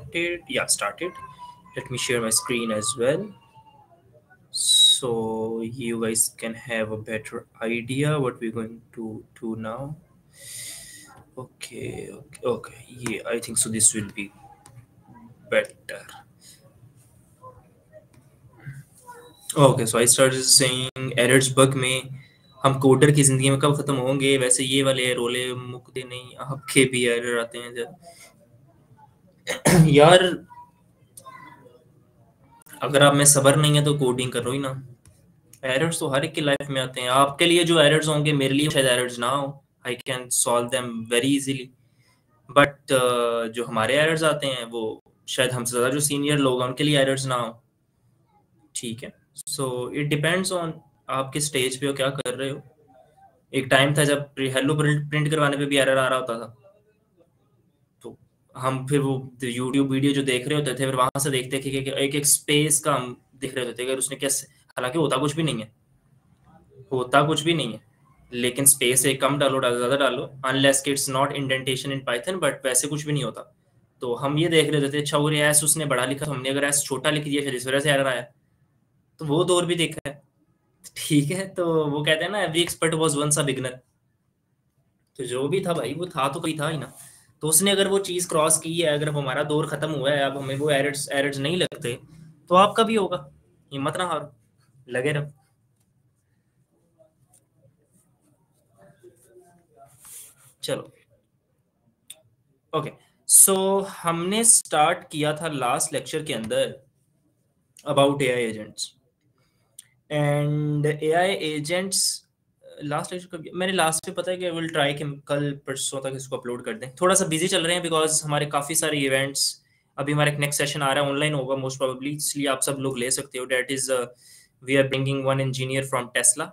started. Yeah, started. Let me share my screen as well, so you guys can have a better idea what we're going to do now. Okay. Yeah, I think so. This will be better. Okay, so I started saying errors bug में हम coder की जिंदगी में कब खत्म होंगे, वैसे ये वाले रोले मुकते नहीं, आपके भी एरर आते हैं जब यार अगर आप में सब्र नहीं है तो कोडिंग करो ही ना। एरर्स तो हर एक की लाइफ में आते हैं, आपके लिए जो एरर्स होंगे मेरे लिए शायद एरर्स ना हो, I can solve them very easily, but जो हमारे एरर्स आते हैं वो शायद हमसे ज़्यादा जो सीनियर लोग हैं उनके लिए एरर्स ना हो। ठीक है, सो इट डिपेंड्स ऑन आप किस स्टेज पे हो, क्या कर रहे हो। एक टाइम था जब हेलो प्रिंट करवाने पे भी एरर आ रहा होता था, तो हम फिर वो यूट्यूब वीडियो जो देख रहे होते थे फिर वहां से देखते थे कि एक एक स्पेस का हम दिख रहे होते थे, अगर उसने कैसे, हालांकि होता कुछ भी नहीं है, होता कुछ भी नहीं है, लेकिन स्पेस एक कम डालो ज़्यादा डालो, unless it's not indentation in Python, but वैसे कुछ भी नहीं होता। तो हम ये देख रहे होते थे, अच्छा वो एस उसने बड़ा लिखा, तो हमने अगर एस छोटा लिख दिया फिर इस वजह से एरर आया, तो वो दौर भी देखा है। ठीक है, तो वो कहते हैं ना every expert was once a beginner, तो जो भी था भाई वो था तो कोई था ही ना। तो उसने अगर वो चीज़ क्रॉस की है, अगर हमारा दौर खत्म हुआ है, अब हमें वो एरर्स एरर्स नहीं लगते, तो आपका भी होगा, हिम्मत ना हारो, लगे रहो। चलो ओके, सो हमने स्टार्ट किया था लास्ट लेक्चर के अंदर about AI agents, and AI agents last lecture मैंने लास्ट में पता है कि विल ट्राई कि कल परसों तक इसको अपलोड कर दें। थोड़ा सा बिजी चल रहे हैं बिकॉज हमारे काफ़ी सारे इवेंट्स, अभी हमारा एक नेक्स्ट सेशन आ रहा है, ऑनलाइन होगा मोस्ट प्रोबेबली, इसलिए आप सब लोग ले सकते हो। That is we are bringing one engineer from Tesla,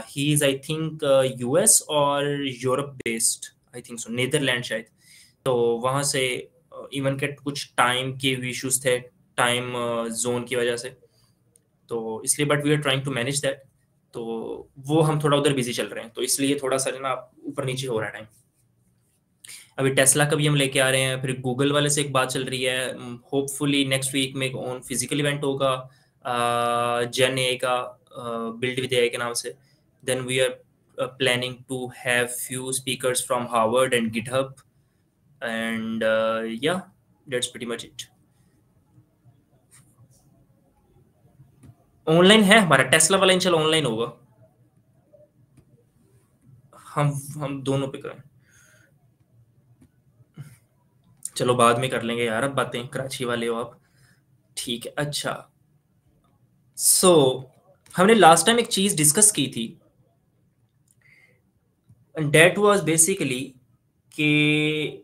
he is I think US और Europe based, I think so Netherlands शायद। तो वहाँ से इवन के कुछ टाइम के इश्यूज थे, टाइम जोन की वजह से, तो इसलिए but we are trying to manage that, तो वो हम थोड़ा उधर बिजी चल रहे हैं, तो इसलिए थोड़ा सा ना ऊपर नीचे हो रहा है टाइम। अभी टेस्ला का भी हम लेके आ रहे हैं, फिर गूगल वाले से एक बात चल रही है, होपफुली नेक्स्ट वीक में एक ऑन फिजिकल इवेंट होगा जेन ए का, बिल्ड विद एआई के नाम से। Then we are planning to have few speakers from Harvard and GitHub, and yeah, that's pretty much it. Online है हमारा टेस्ला वाला, इंशाल्लाह ऑनलाइन होगा, हम दोनों पे करें। चलो बाद में कर लेंगे यार, अब बातें कराची वाले हो आप। ठीक है, अच्छा सो हमने लास्ट टाइम एक चीज डिस्कस की थी, एंड दैट वाज बेसिकली कि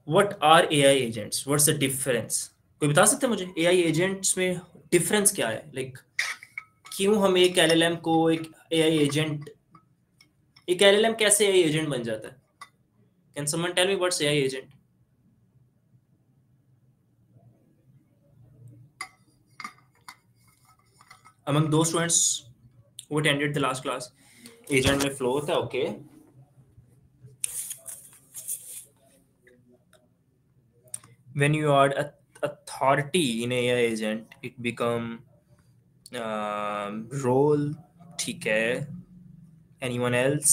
what are AI agents, what's the difference. कोई बता सकते हैं मुझे एआई एजेंट्स में डिफरेंस क्या है, लाइक क्यों हम एक एलएलएम को एक एआई एजेंट, एक एलएलएम कैसे एआई एजेंट बन जाता है? Can someone tell me what's AI agent? among those students who attended the last class, agent में flow होता है, okay, when you add authority in AI agent it become role, ठीक है, anyone else,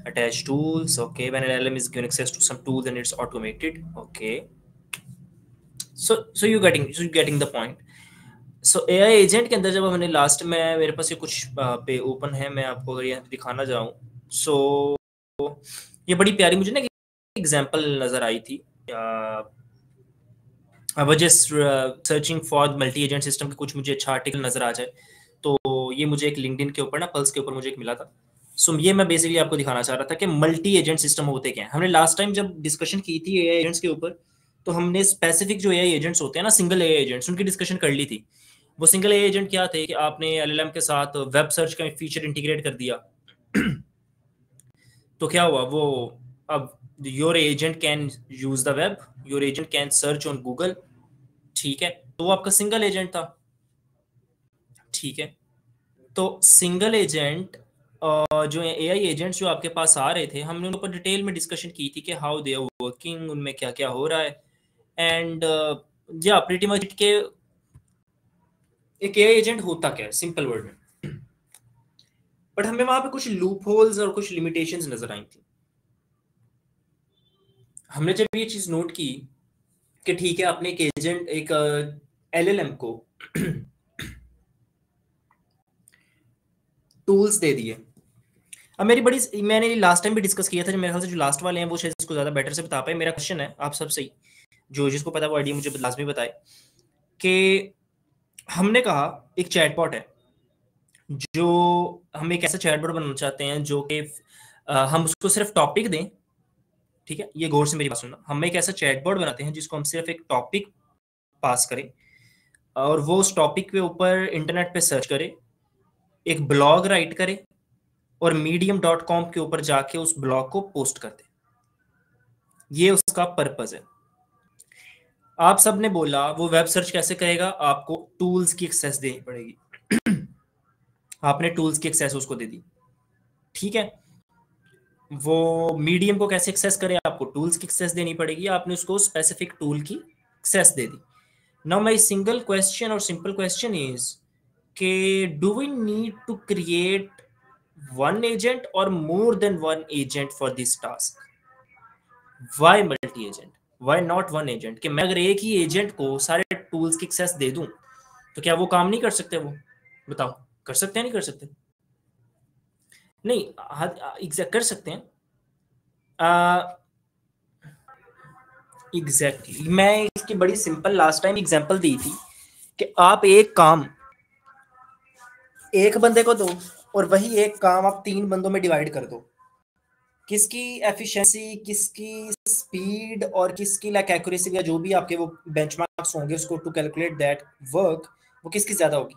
attach tools, okay, when an LLM is given access to some tool then it's automated, okay, so you're getting the point. So AI agent के अंदर जब हमने last में, मेरे पास ये कुछ पे ओपन है, मैं आपको अगर यहाँ दिखाना चाहूँ, सो ये बड़ी प्यारी मुझे ना एग्जांपल नजर आई थी। I was just searching for multi agent system के कुछ मुझे अच्छा आर्टिकल नजर आ जाए, तो ये मुझे एक लिंक्डइन के ऊपर ना, पल्स के ऊपर मुझे एक मिला था। सो ये मैं बेसिकली आपको दिखाना चाह रहा था कि मल्टी एजेंट सिस्टम होते क्या हैं। हमने लास्ट टाइम जब डिस्कशन की थी एआई एजेंट्स के ऊपर, तो हमने स्पेसिफिक जो एआई एजेंट्स होते हैं ना, सिंगल एआई एजेंट्स, उनकी डिस्कशन कर ली थी। वो सिंगल एआई एजेंट क्या थे कि आपने एलएलएम के साथ वेब सर्च का फीचर इंटीग्रेट कर दिया तो क्या हुआ, वो अब your agent can use the web, your agent can search on Google, ठीक है, तो वो आपका सिंगल एजेंट था। ठीक है, तो सिंगल एजेंट जो एआई एजेंट्स जो आपके पास आ रहे थे, हमने उन पर डिटेल में डिस्कशन की थी कि हाउ दे आर वर्किंग, उनमें क्या क्या हो रहा है, एंड या प्रीटी मच के एक एआई एजेंट होता क्या है सिंपल वर्ड में। बट हमें वहां पे कुछ लूप होल्स और कुछ लिमिटेशंस नजर आई थी। हमने जब ये चीज नोट की कि ठीक है, आपने एक एजेंट, एक एलएलएम को टूल्स दे दिए। अब मैंने लास्ट टाइम भी डिस्कस किया था, जो मेरे ख्याल से जो लास्ट वाले हैं वो शायद इसको ज्यादा बेटर से बता पाए। मेरा क्वेश्चन है आप सब सही, जो जिसको पता वो आइडिया मुझे लाजमी बताए, कि हमने कहा एक चैटबॉट है, जो हम एक ऐसा चैटबॉट बनाना चाहते हैं जो कि हम उसको सिर्फ टॉपिक दें। ठीक है, ये गौर से मेरी बात सुनना। हम एक ऐसा चैटबॉट बनाते हैं जिसको हम सिर्फ एक टॉपिक पास करें, और वो उस टॉपिक के ऊपर इंटरनेट पे सर्च करे, एक ब्लॉग राइट करे, और medium.com के ऊपर जाके उस ब्लॉग को पोस्ट कर दे। ये उसका पर्पज है। आप सब ने बोला वो वेब सर्च कैसे करेगा, आपको टूल्स की एक्सेस देनी पड़ेगी। आपने टूल्स की एक्सेस उसको दे दी, ठीक है। वो मीडियम को कैसे एक्सेस करे, आपको टूल्स की एक्सेस देनी पड़ेगी, आपने उसको स्पेसिफिक टूल की एक्सेस दे दी। नाउ माय सिंगल क्वेश्चन और सिंपल क्वेश्चन इज के do we need to create one agent or more than one agent for this task? Why multi agent? Why not one agent? कि मैं अगर एक ही agent को सारे टूल्स की access दे दूं तो क्या वो काम नहीं कर सकते? वो बताओ, कर सकते हैं नहीं कर सकते? नहीं, एग्जैक्ट कर सकते हैं। एग्जैक्टली मैं इसकी बड़ी सिंपल लास्ट टाइम एग्जांपल दी थी कि आप एक काम एक बंदे को दो और वही एक काम आप 3 बंदों में डिवाइड कर दो। किसकी एफिशिएंसी, किसकी स्पीड और किसकी लाइक एक्यूरेसी या जो भी आपके वो बेंचमार्क्स होंगे उसको टू कैलकुलेट दैट वर्क, वो किसकी ज्यादा होगी?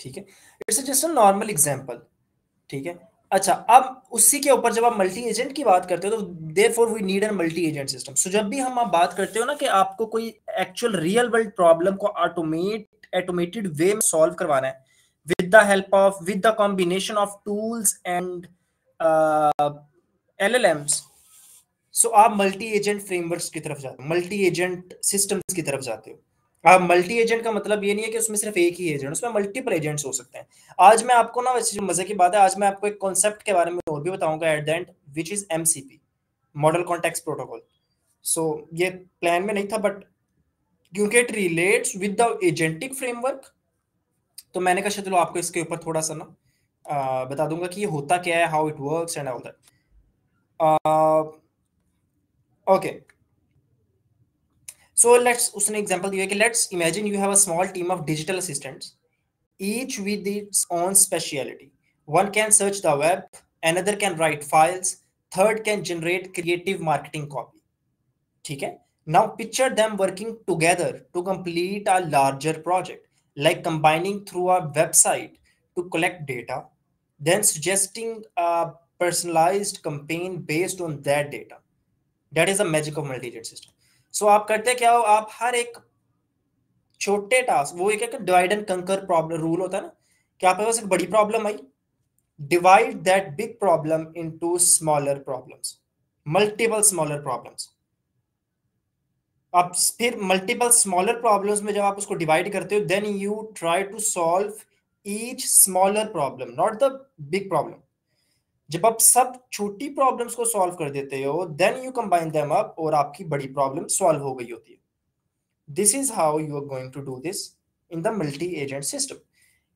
ठीक है, it's just a normal example. ठीक है, अच्छा, अब उसी के ऊपर जब आप मल्टी एजेंट की बात करते हो तो therefore we need an multi agent system. So जब भी हम आप बात करते हो ना कि आपको कोई एक्चुअल रियल वर्ल्ड प्रॉब्लम को ऑटोमेटेड वे में सॉल्व करवाना है with the combination of tools and LLMs, सो आप मल्टी एजेंट फ्रेमवर्क्स की तरफ जाते हो, मल्टी एजेंट सिस्टम्स की तरफ जाते हो। आप मल्टी एजेंट का मतलब ये नहीं है कि उसमें सिर्फ एक ही एजेंट, उसमें मल्टीपल एजेंट्स हो सकते हैं। आज मैं आपको ना, वैसे जो मजे की बात है, आज मैं आपको एक कॉन्सेप्ट के बारे में और भी बताऊंगा at the end, which is MCP, model context protocol. So ये प्लान में नहीं था, बट क्योंकि it relates with the agentic framework, तो मैंने कहा चलो आपको इसके ऊपर थोड़ा सा ना बता दूंगा कि ये होता क्या है, how it works and all that. Okay, so उसने एग्जांपल दिया कि let's imagine you have a small team of digital assistants, each with its own speciality. One can search the web, another can write files, third can generate creative marketing copy. ठीक है? Now picture them working together to complete a larger project, like combining through a website to collect data, then suggesting a personalized campaign based on that data. That is the magic of multi-agent system. So आप करते क्या हो, आप हर एक छोटे task, वो एक divide and कंकर प्रॉब्लम रूल होता है ना, कि आपके पास एक बड़ी problem I, divide that big problem into smaller problems, multiple smaller problems. अब फिर मल्टीपल स्मॉलर प्रॉब्लम्स में जब आप उसको डिवाइड करते हो, then you try to solve each smaller problem, not the big problem. जब आप सब छोटी प्रॉब्लम्स को सॉल्व कर देते हो, then you combine them up और आपकी बड़ी प्रॉब्लम सॉल्व हो गई होती है। This is how you are going to do this in the multi agent system,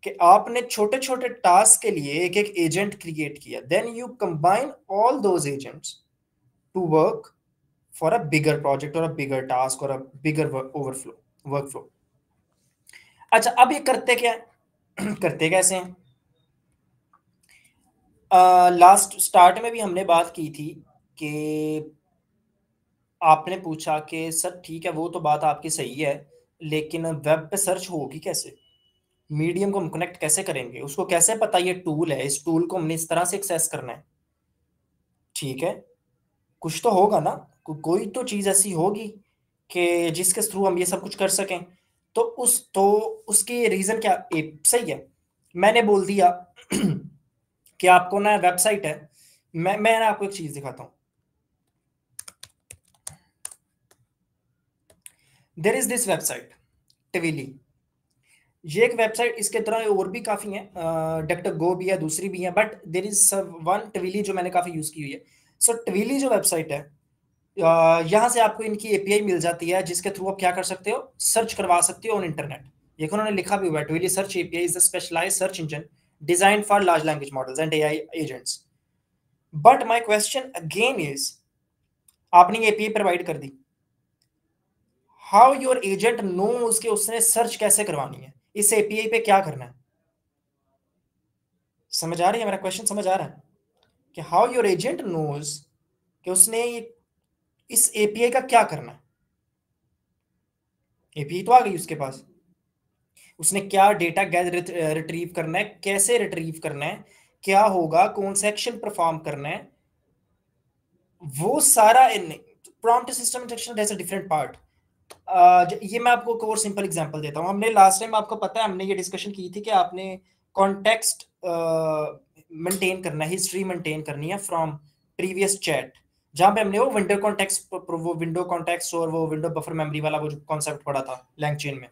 कि आपने छोटे छोटे टास्क के लिए एक एक एजेंट क्रिएट किया, then you combine all those agents to work for a bigger project और अ बिगर टास्क और अ बिगर वर्कफ्लो। अच्छा, अब ये करते क्या करते कैसे हैं? लास्ट स्टार्ट में भी हमने बात की थी कि आपने पूछा कि सर ठीक है, वो तो बात आपकी सही है, लेकिन वेब पे सर्च होगी कैसे? मीडियम को हम कनेक्ट कैसे करेंगे? उसको कैसे पता ये टूल है, इस टूल को हमने इस तरह से एक्सेस करना है? ठीक है, कुछ तो होगा ना, कोई तो चीज ऐसी होगी कि जिसके थ्रू हम ये सब कुछ कर सकें। तो उसकी रीजन क्या सही है, मैंने बोल दिया कि आपको ना वेबसाइट है, मैं ना आपको एक चीज दिखाता हूं। There is this website Tavily. ये एक वेबसाइट, इसके तरह और भी काफी हैं, डॉक्टर गो भी है, दूसरी भी है, बट देर इज वन टिविली जो मैंने काफी यूज की हुई है। सो टिविली जो वेबसाइट है, यहाँ से आपको इनकी एपीआई मिल जाती है, जिसके थ्रू आप क्या कर सकते हो, सर्च करवा सकते हो ऑन इंटरनेट। ये उन्होंने लिखा भी हुआ है, Tavily search API is a specialised search engine designed for large language models and AI agents. But my question again is, आपने ये एपीआई प्रोवाइड कर दी, हाउ योर एजेंट नोज कि उसने सर्च कैसे करवानी है, इस एपीआई पे क्या करना है? समझ आ रही है मेरा क्वेश्चन? समझ आ रहा है कि हाउ योर एजेंट नोज कि उसने इस एपीआई का क्या करना है? एपीआई तो आ गई उसके पास, उसने क्या डेटा गैदर रिट्रीव करना है, कैसे रिट्रीव करना है, क्या होगा, कौन सा एक्शन परफॉर्म करना है, वो सारा in prompt system injection that's a different part. ये मैं आपको एक और सिंपल एग्जांपल देता हूँ। हमने लास्ट टाइम, आपको पता है, हमने ये डिस्कशन की थी कि आपने कॉन्टेक्स्ट मेंटेन करना है, हिस्ट्री मेंटेन करनी है फ्रॉम प्रीवियस चैट, जहां पे हमने वो विंडो कॉन्टेक्स्ट और वो विंडो बफर मेमोरी वाला वो जो कॉन्सेप्ट पढ़ा था लैंगचेन में।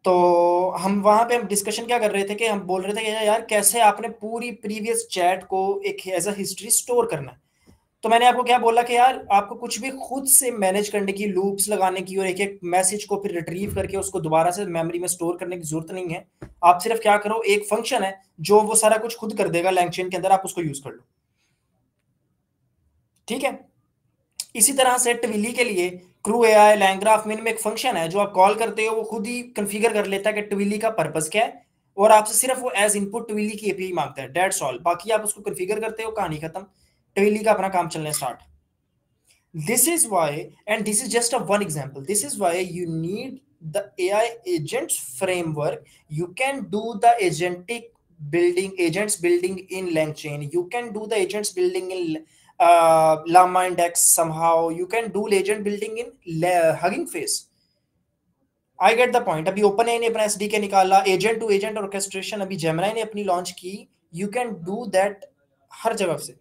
तो हम वहां पे हम डिस्कशन क्या कर रहे थे कि हम बोल रहे थे कि यार कैसे आपने पूरी प्रीवियस चैट को एक एज अ हिस्ट्री स्टोर करना है। तो मैंने आपको क्या बोला कि यार आपको कुछ भी खुद से मैनेज करने की, लूप्स लगाने की और एक एक मैसेज को फिर रिट्रीव करके उसको दोबारा से मेमोरी में स्टोर करने की जरूरत नहीं है। आप सिर्फ क्या करो, एक फंक्शन है जो वो सारा कुछ खुद कर देगा लैंगचेन के अंदर, आप उसको यूज कर लो। ठीक है। इसी तरह से ट्विली के लिए क्रू एआई लैंग्राफ मिन में एक फंक्शन है जो आप कॉल करते हो, वो खुद ही कॉन्फ़िगर कर लेता है कि ट्विली का पर्पस क्या है, और आपसे सिर्फ वो एज इनपुट ट्विली की एपीआई मांगता है, दैट्स ऑल। बाकी आप उसको कॉन्फ़िगर करते हो, कहानी खत्म, ट्विली का अपना काम चलने start. This is why, and this is just a one example, this is why you need the AI agents framework. You can do the agents building in LangChain. You can do the agents building in Llama Index somehow. You can do agent building in Hugging Face. I get the point. अभी open AI ने अपना SDK निकाला, agent to agent orchestration अभी Gemini ने अपनी launch की। You can do that हर जगह से।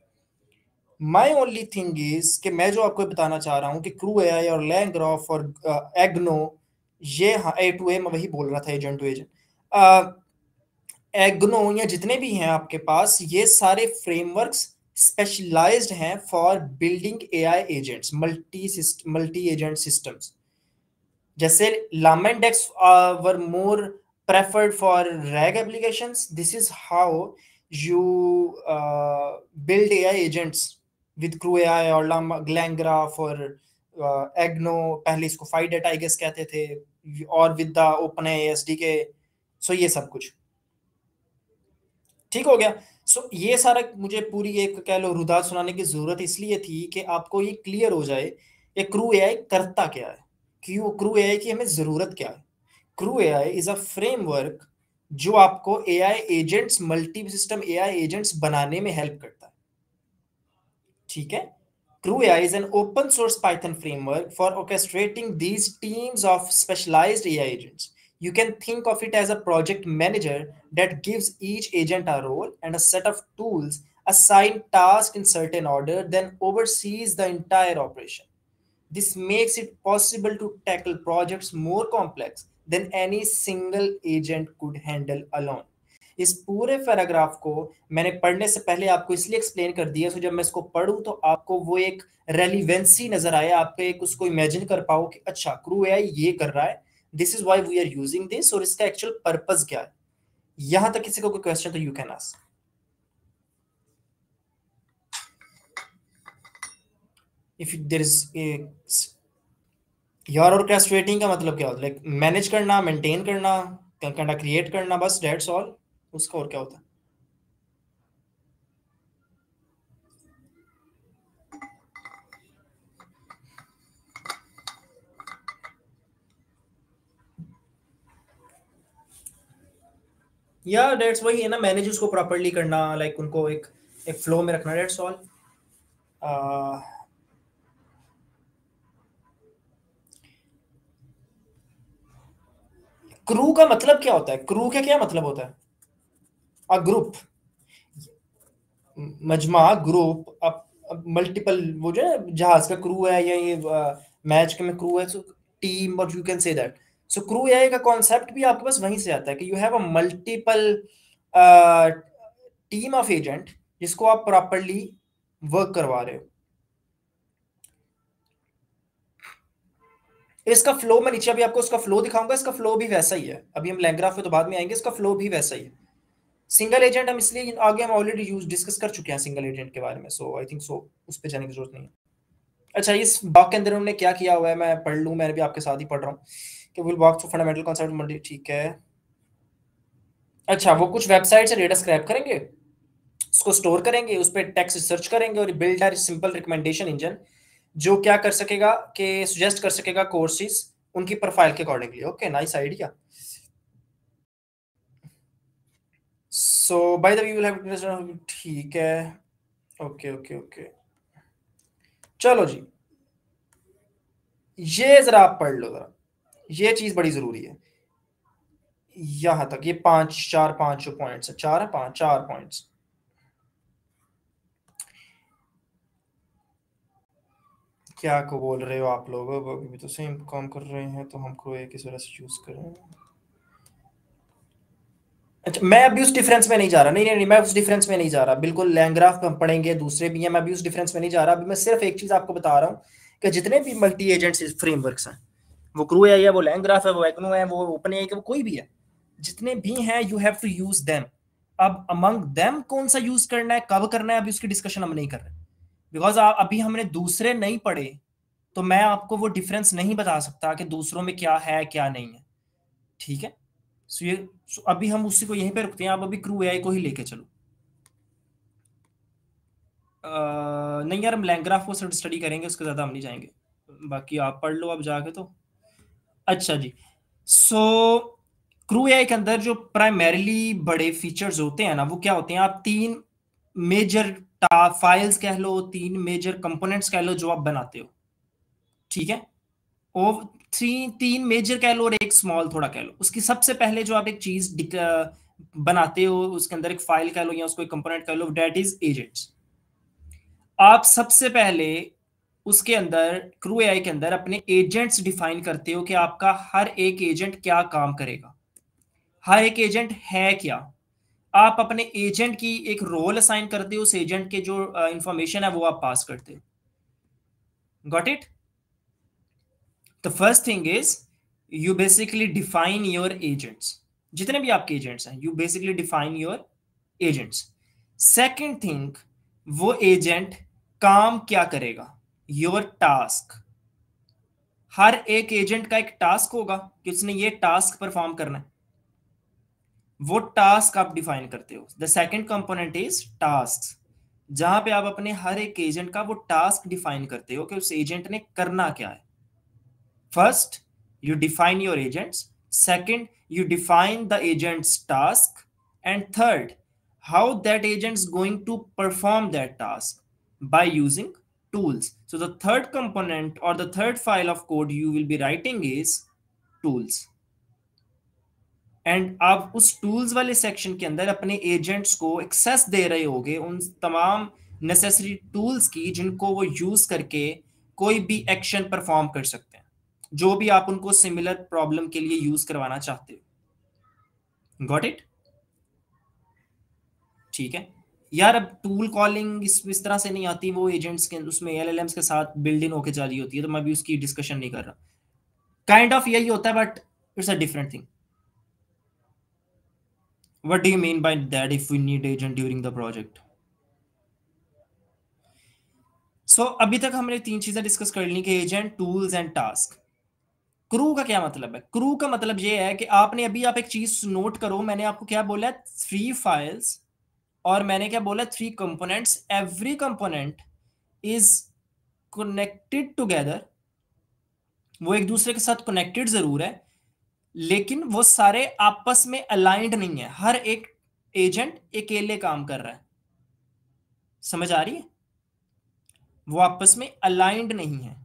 माई ओनली थिंग इज कि मैं जो आपको बताना चाह रहा हूँ कि क्रू एआई और लैंग्रॉफ और एग्नो, ये हाँ ए टू ए मैं वही बोल रहा था, एजेंट टू एजेंट, एग्नो या जितने भी हैं आपके पास, ये सारे फ्रेमवर्क्स स्पेशलाइज्ड हैं for building AI agents, multi agent systems. जैसे लामेंडेक्स वर मोर preferred for RAG applications. This is how you build AI agents with Crew AI और LangGraph और Agno, पहले इसको FiData आई गेस कहते थे, और with the OpenAI SDK। सो ये सब कुछ ठीक हो गया। सो ये सारा मुझे पूरी एक कह लो रुदात सुनाने की जरूरत इसलिए थी कि आपको ये क्लियर हो जाए कि क्रू एआई करता क्या है, क्यों क्रू एआई की हमें जरूरत क्या है। Crew AI is a framework जो आपको AI agents, multi system AI agents बनाने में हेल्प करता है। ठीक है। Crew AI is an open source Python framework for orchestrating these teams of specialized AI agents. You can think of it as a project manager that gives each agent a role and a set of tools, assign tasks in certain order, then oversees the entire operation. This makes it possible to tackle projects more complex than any single agent could handle alone. इस पूरे paragraph को मैंने पढ़ने से पहले आपको इसलिए explain कर दिया, सो जब मैं इसको पढ़ूं तो आपको वो एक रेलिवेंसी नजर आए, आपको एक उसको इमेजिन कर पाओ कि अच्छा क्रू एआई ये कर रहा है, this is why we are using this, और इसका एक्चुअल पर्पस क्या है। यहां तक किसी को कोई क्वेश्चन तो you can ask. If there is your orchestrating का मतलब क्या होता है, लाइक मैनेज करना, मेंटेन करना, करना, क्रिएट करना, बस दैट्स ऑल। उसका और क्या होता है? या दैट्स वही है ना, मैनेज उसको प्रॉपर्ली करना, लाइक उनको एक एक फ्लो में रखना, दैट्स ऑल। क्रू का मतलब क्या होता है? क्रू का क्या मतलब होता है? अ ग्रुप, मजमा, ग्रुप। अब मल्टीपल, वो जो है जहाज का क्रू है या ये मैच के में क्रू है, सो टीम, और you can say that. So crew AI का कॉन्सेप्ट भी आपके पास वहीं से आता है कि you have a multiple team of agent जिसको आप प्रॉपरली वर्क करवा रहे हो। इसका फ्लो मैं नीचे अभी आपको उसका फ्लो दिखाऊंगा। इसका फ्लो भी वैसा ही है, अभी हम लैंग्राफ पे तो बाद में आएंगे। इसका फ्लो भी वैसा ही है। सिंगल एजेंट हम इसलिए आगे हम ऑलरेडी यूज डिस्कस कर चुके हैं सिंगल एजेंट के बारे में, सो आई थिंक सो उस पे जाने की जरूरत नहीं है। अच्छा, इस ब्लॉक के अंदर उन्होंने क्या किया हुआ है मैं पढ़ लूँ, मैंने भी आपके साथ ही पढ़ रहा हूँ कि will walk through fundamental concept, ठीक है। अच्छा, वो कुछ वेबसाइट से डेटा स्क्रैप करेंगे, उसको स्टोर करेंगे, उस पर टेक्स्ट सर्च करेंगे और build our simple recommendation engine जो क्या कर सकेगा कि सुजेस्ट कर सकेगा कोर्सेज उनकी प्रोफाइल के accordingly. Okay, nice idea. So by the way will have, ठीक है। ओके ओके ओके, चलो जी, ये जरा आप पढ़ लो जरा, ये चीज बड़ी जरूरी है। यहां तक ये पांच, चार पांच जो पॉइंट्स है, चार है, पांच, चार पॉइंट्स। क्या को बोल रहे हो आप लोग? अब अभी भी तो सेम काम कर रहे हैं, तो हमको एक किस वजह से चूज करें? अच्छा, मैं अभी उस डिफरेंस में नहीं जा रहा, नहीं नहीं नहीं, मैं उस डिफरेंस में नहीं जा रहा बिल्कुल। लैंग्राफ हम पढ़ेंगे, दूसरे भी हैं, मैं अभी उस डिफरेंस में नहीं जा रहा। अभी मैं सिर्फ एक चीज आपको बता रहा हूँ कि जितने भी मल्टी एजेंट्स फ्रेमवर्क्स हैं, वो क्रू है या वो लैंग्राफ है, वो एक्नो है, वो ओपन है, वो कोई भी है, जितने भी हैं you have to use them. अब अमंग देम कौन सा यूज करना है, कब करना है, अभी उसकी डिस्कशन हम नहीं कर रहे, बिकॉज अभी हमने दूसरे नहीं पढ़े, तो मैं आपको वो डिफरेंस नहीं बता सकता कि दूसरों में क्या है क्या नहीं है। ठीक है, सो ये, सो अभी हम उसी को यहीं पे रखते हैं। आप अभी क्रू एआई को ही लेके चलो। नहीं यार, हम लैंग्राफ को स्टडी करेंगे, उसके ज्यादा हम नहीं जाएंगे। बाकी आप पढ़ लो अब जाके तो। अच्छा जी, सो क्रू एआई के अंदर जो प्राइमरीली बड़े फीचर्स होते हैं ना, वो क्या होते हैं? आप तीन मेजर फाइल्स कह लो, तीन मेजर कंपोनेंट्स कह लो जो आप बनाते हो। ठीक है, ओ तीन मेजर कह लो और एक स्मॉल थोड़ा कह लो। उसकी सबसे पहले जो आप एक चीज बनाते हो, उसके अंदर एक फाइल कह लो या उसको एक कंपोनेंट कह लो, डेट इज एजेंट्स। आप सबसे पहले उसके अंदर, क्रू एआई के अंदर, अपने एजेंट्स डिफाइन करते हो कि आपका हर एक एजेंट क्या काम करेगा, हर एक एजेंट है क्या। आप अपने एजेंट की एक रोल असाइन करते हो, उस एजेंट के जो इंफॉर्मेशन है वो आप पास करते हो। Got it? The first thing is you basically define your agents. जितने भी आपके एजेंट्स हैं, you basically define your agents. Second thing, वो एजेंट काम क्या करेगा, योर टास्क। हर एक एजेंट का एक टास्क होगा कि उसने ये टास्क परफॉर्म करना है, वो टास्क आप डिफाइन करते हो। The second component is task, जहां पे आप अपने हर एक एजेंट का वो टास्क डिफाइन करते हो कि उस एजेंट ने करना क्या है। First, you define your agents. Second, you define the agent's task. And third, how that agent's going to perform that task by using tools. So the third component or the third file of code you will be writing is tools. And आप उस tools वाले section के अंदर अपने agents को access दे रहे होगे उन तमाम नेसेसरी टूल्स की जिनको वो यूज करके कोई भी एक्शन परफॉर्म कर सकते हैं, जो भी आप उनको सिमिलर प्रॉब्लम के लिए यूज करवाना चाहते हो। Got it? ठीक है यार, अब टूल कॉलिंग इस तरह से नहीं आती, वो एजेंट्स के उसमें एलएलएम्स के साथ बिल्ड इन होके जा रही होती है, तो मैं भी उसकी डिस्कशन नहीं कर रहा। काइंड ऑफ यही होता है, but it's a different thing. What do you mean by that if we need agent during the project? सो अभी तक हमने तीन चीजें डिस्कस कर ली कि agent, tools and task. Crew का क्या मतलब है? क्रू का मतलब ये है कि आपने अभी, आप एक चीज नोट करो, मैंने आपको क्या बोला? थ्री फाइल्स, और मैंने क्या बोला? Three components. Every component is connected together, वो एक दूसरे के साथ कनेक्टेड जरूर है, लेकिन वो सारे आपस में अलाइंड नहीं है। हर एक एजेंट अकेले काम कर रहा है। समझ आ रही है? वो आपस में अलाइंड नहीं है।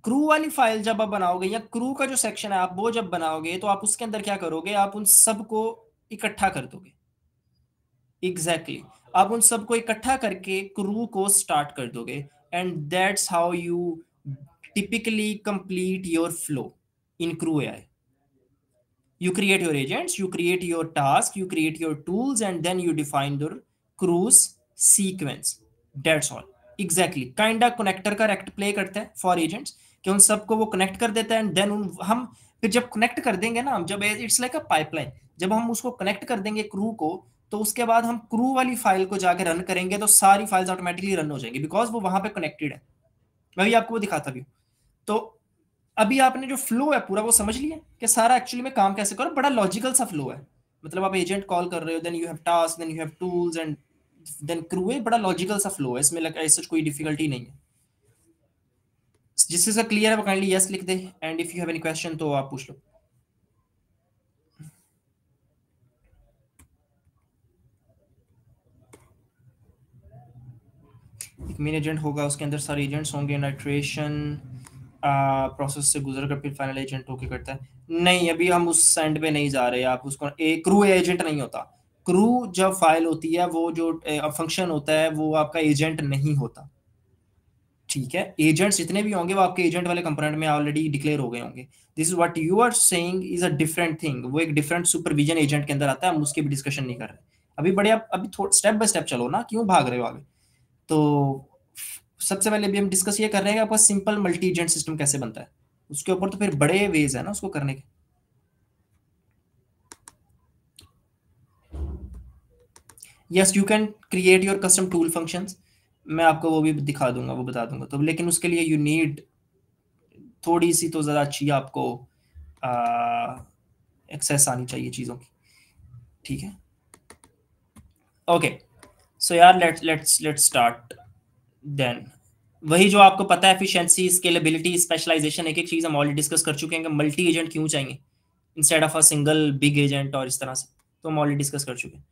क्रू वाली फाइल जब आप बनाओगे या क्रू का जो सेक्शन है आप वो जब बनाओगे तो आप उसके अंदर क्या करोगे, आप उन सबको इकट्ठा कर दोगे। Exactly exactly. आप उन सबको इकट्ठा करके क्रू को स्टार्ट कर दोगे। And that's how you typically complete your flow in Crew AI. You create your agents, you create your task, you create your tools, and then you define your cruise sequence. That's all. Exactly. Kinda connector का rect play करता है for agents, कि उन सबको वो connect कर देता है। एंड देन उन हम फिर जब कनेक्ट कर देंगे ना, हम जब इट्स लाइक अ पाइपलाइन, जब हम उसको कनेक्ट कर देंगे क्रू को, तो उसके बाद हम क्रू वाली फाइल को जाके रन करेंगे तो सारी फाइल्स ऑटोमेटिकली रन हो जाएंगी, बिकॉज वो वहां पे कनेक्टेड है। मैं भी आपको वो दिखाता भी हूँ। तो अभी आपने जो फ्लो है पूरा वो समझ लिया कि सारा एक्चुअली में काम कैसे करो। बड़ा लॉजिकल सा फ्लो है। मतलब आप एजेंट कॉल कर रहे हो, then you have task, then you have tools, and then crew है। बड़ा लॉजिकल सा फ्लो है, इसमें लगा ऐसा कोई डिफिकल्टी नहीं है। जिससे क्लियर है वो काइंडली यस लिख दे, and if you have any question तो आप पूछ लो। एक मेन एजेंट होगा, उसके अंदर सारे एजेंट्स होंगे, नाइट्रेशन प्रोसेस से गुजर कर फिर फाइनल एजेंट होके करता है। नहीं, अभी हम उस एंड पे नहीं जा रहे। आप उसको एक क्रू एजेंट नहीं होता। क्रू जब फाइल होती है, वो जो फंक्शन होता है वो आपका एजेंट नहीं होता। ठीक है, एजेंट्स जितने भी होंगे वो आपके एजेंट वाले कंपोनेंट में ऑलरेडी डिक्लेयर हो गए होंगे। This is what you are saying is a different thing. वो एक डिफरेंट सुपरविजन एजेंट के अंदर आता है, हम उसकी भी डिस्कशन नहीं कर रहे अभी। बड़े आप अभी स्टेप बाय स्टेप चलो ना, क्यों भाग रहे हो आगे। तो सबसे पहले भी हम डिस्कस ये कर रहे हैं कि आपका सिंपल मल्टी एजेंट सिस्टम कैसे बनता है। उसके ऊपर तो फिर बड़े वेज है ना उसको करने के। Yes, you can create your custom tool functions. मैं आपको वो भी दिखा दूंगा, वो बता दूंगा। तो लेकिन उसके लिए यू नीड थोड़ी सी तो ज़्यादा अच्छी आपको एक्सेस आनी चाहिए चीज़ों की। ठीक है, ओके। सो यार लेट्स स्टार्ट देन। वही जो आपको पता है, एफिशिएंसी, स्केलेबिलिटी, स्पेशलाइजेशन, एक एक चीज़ हम ऑलरेडी डिस्कस कर चुके हैं कि मल्टी एजेंट क्यों चाहिए instead of a single big agent, और इस तरह से तो हम ऑलरेडी डिस्कस कर चुके हैं।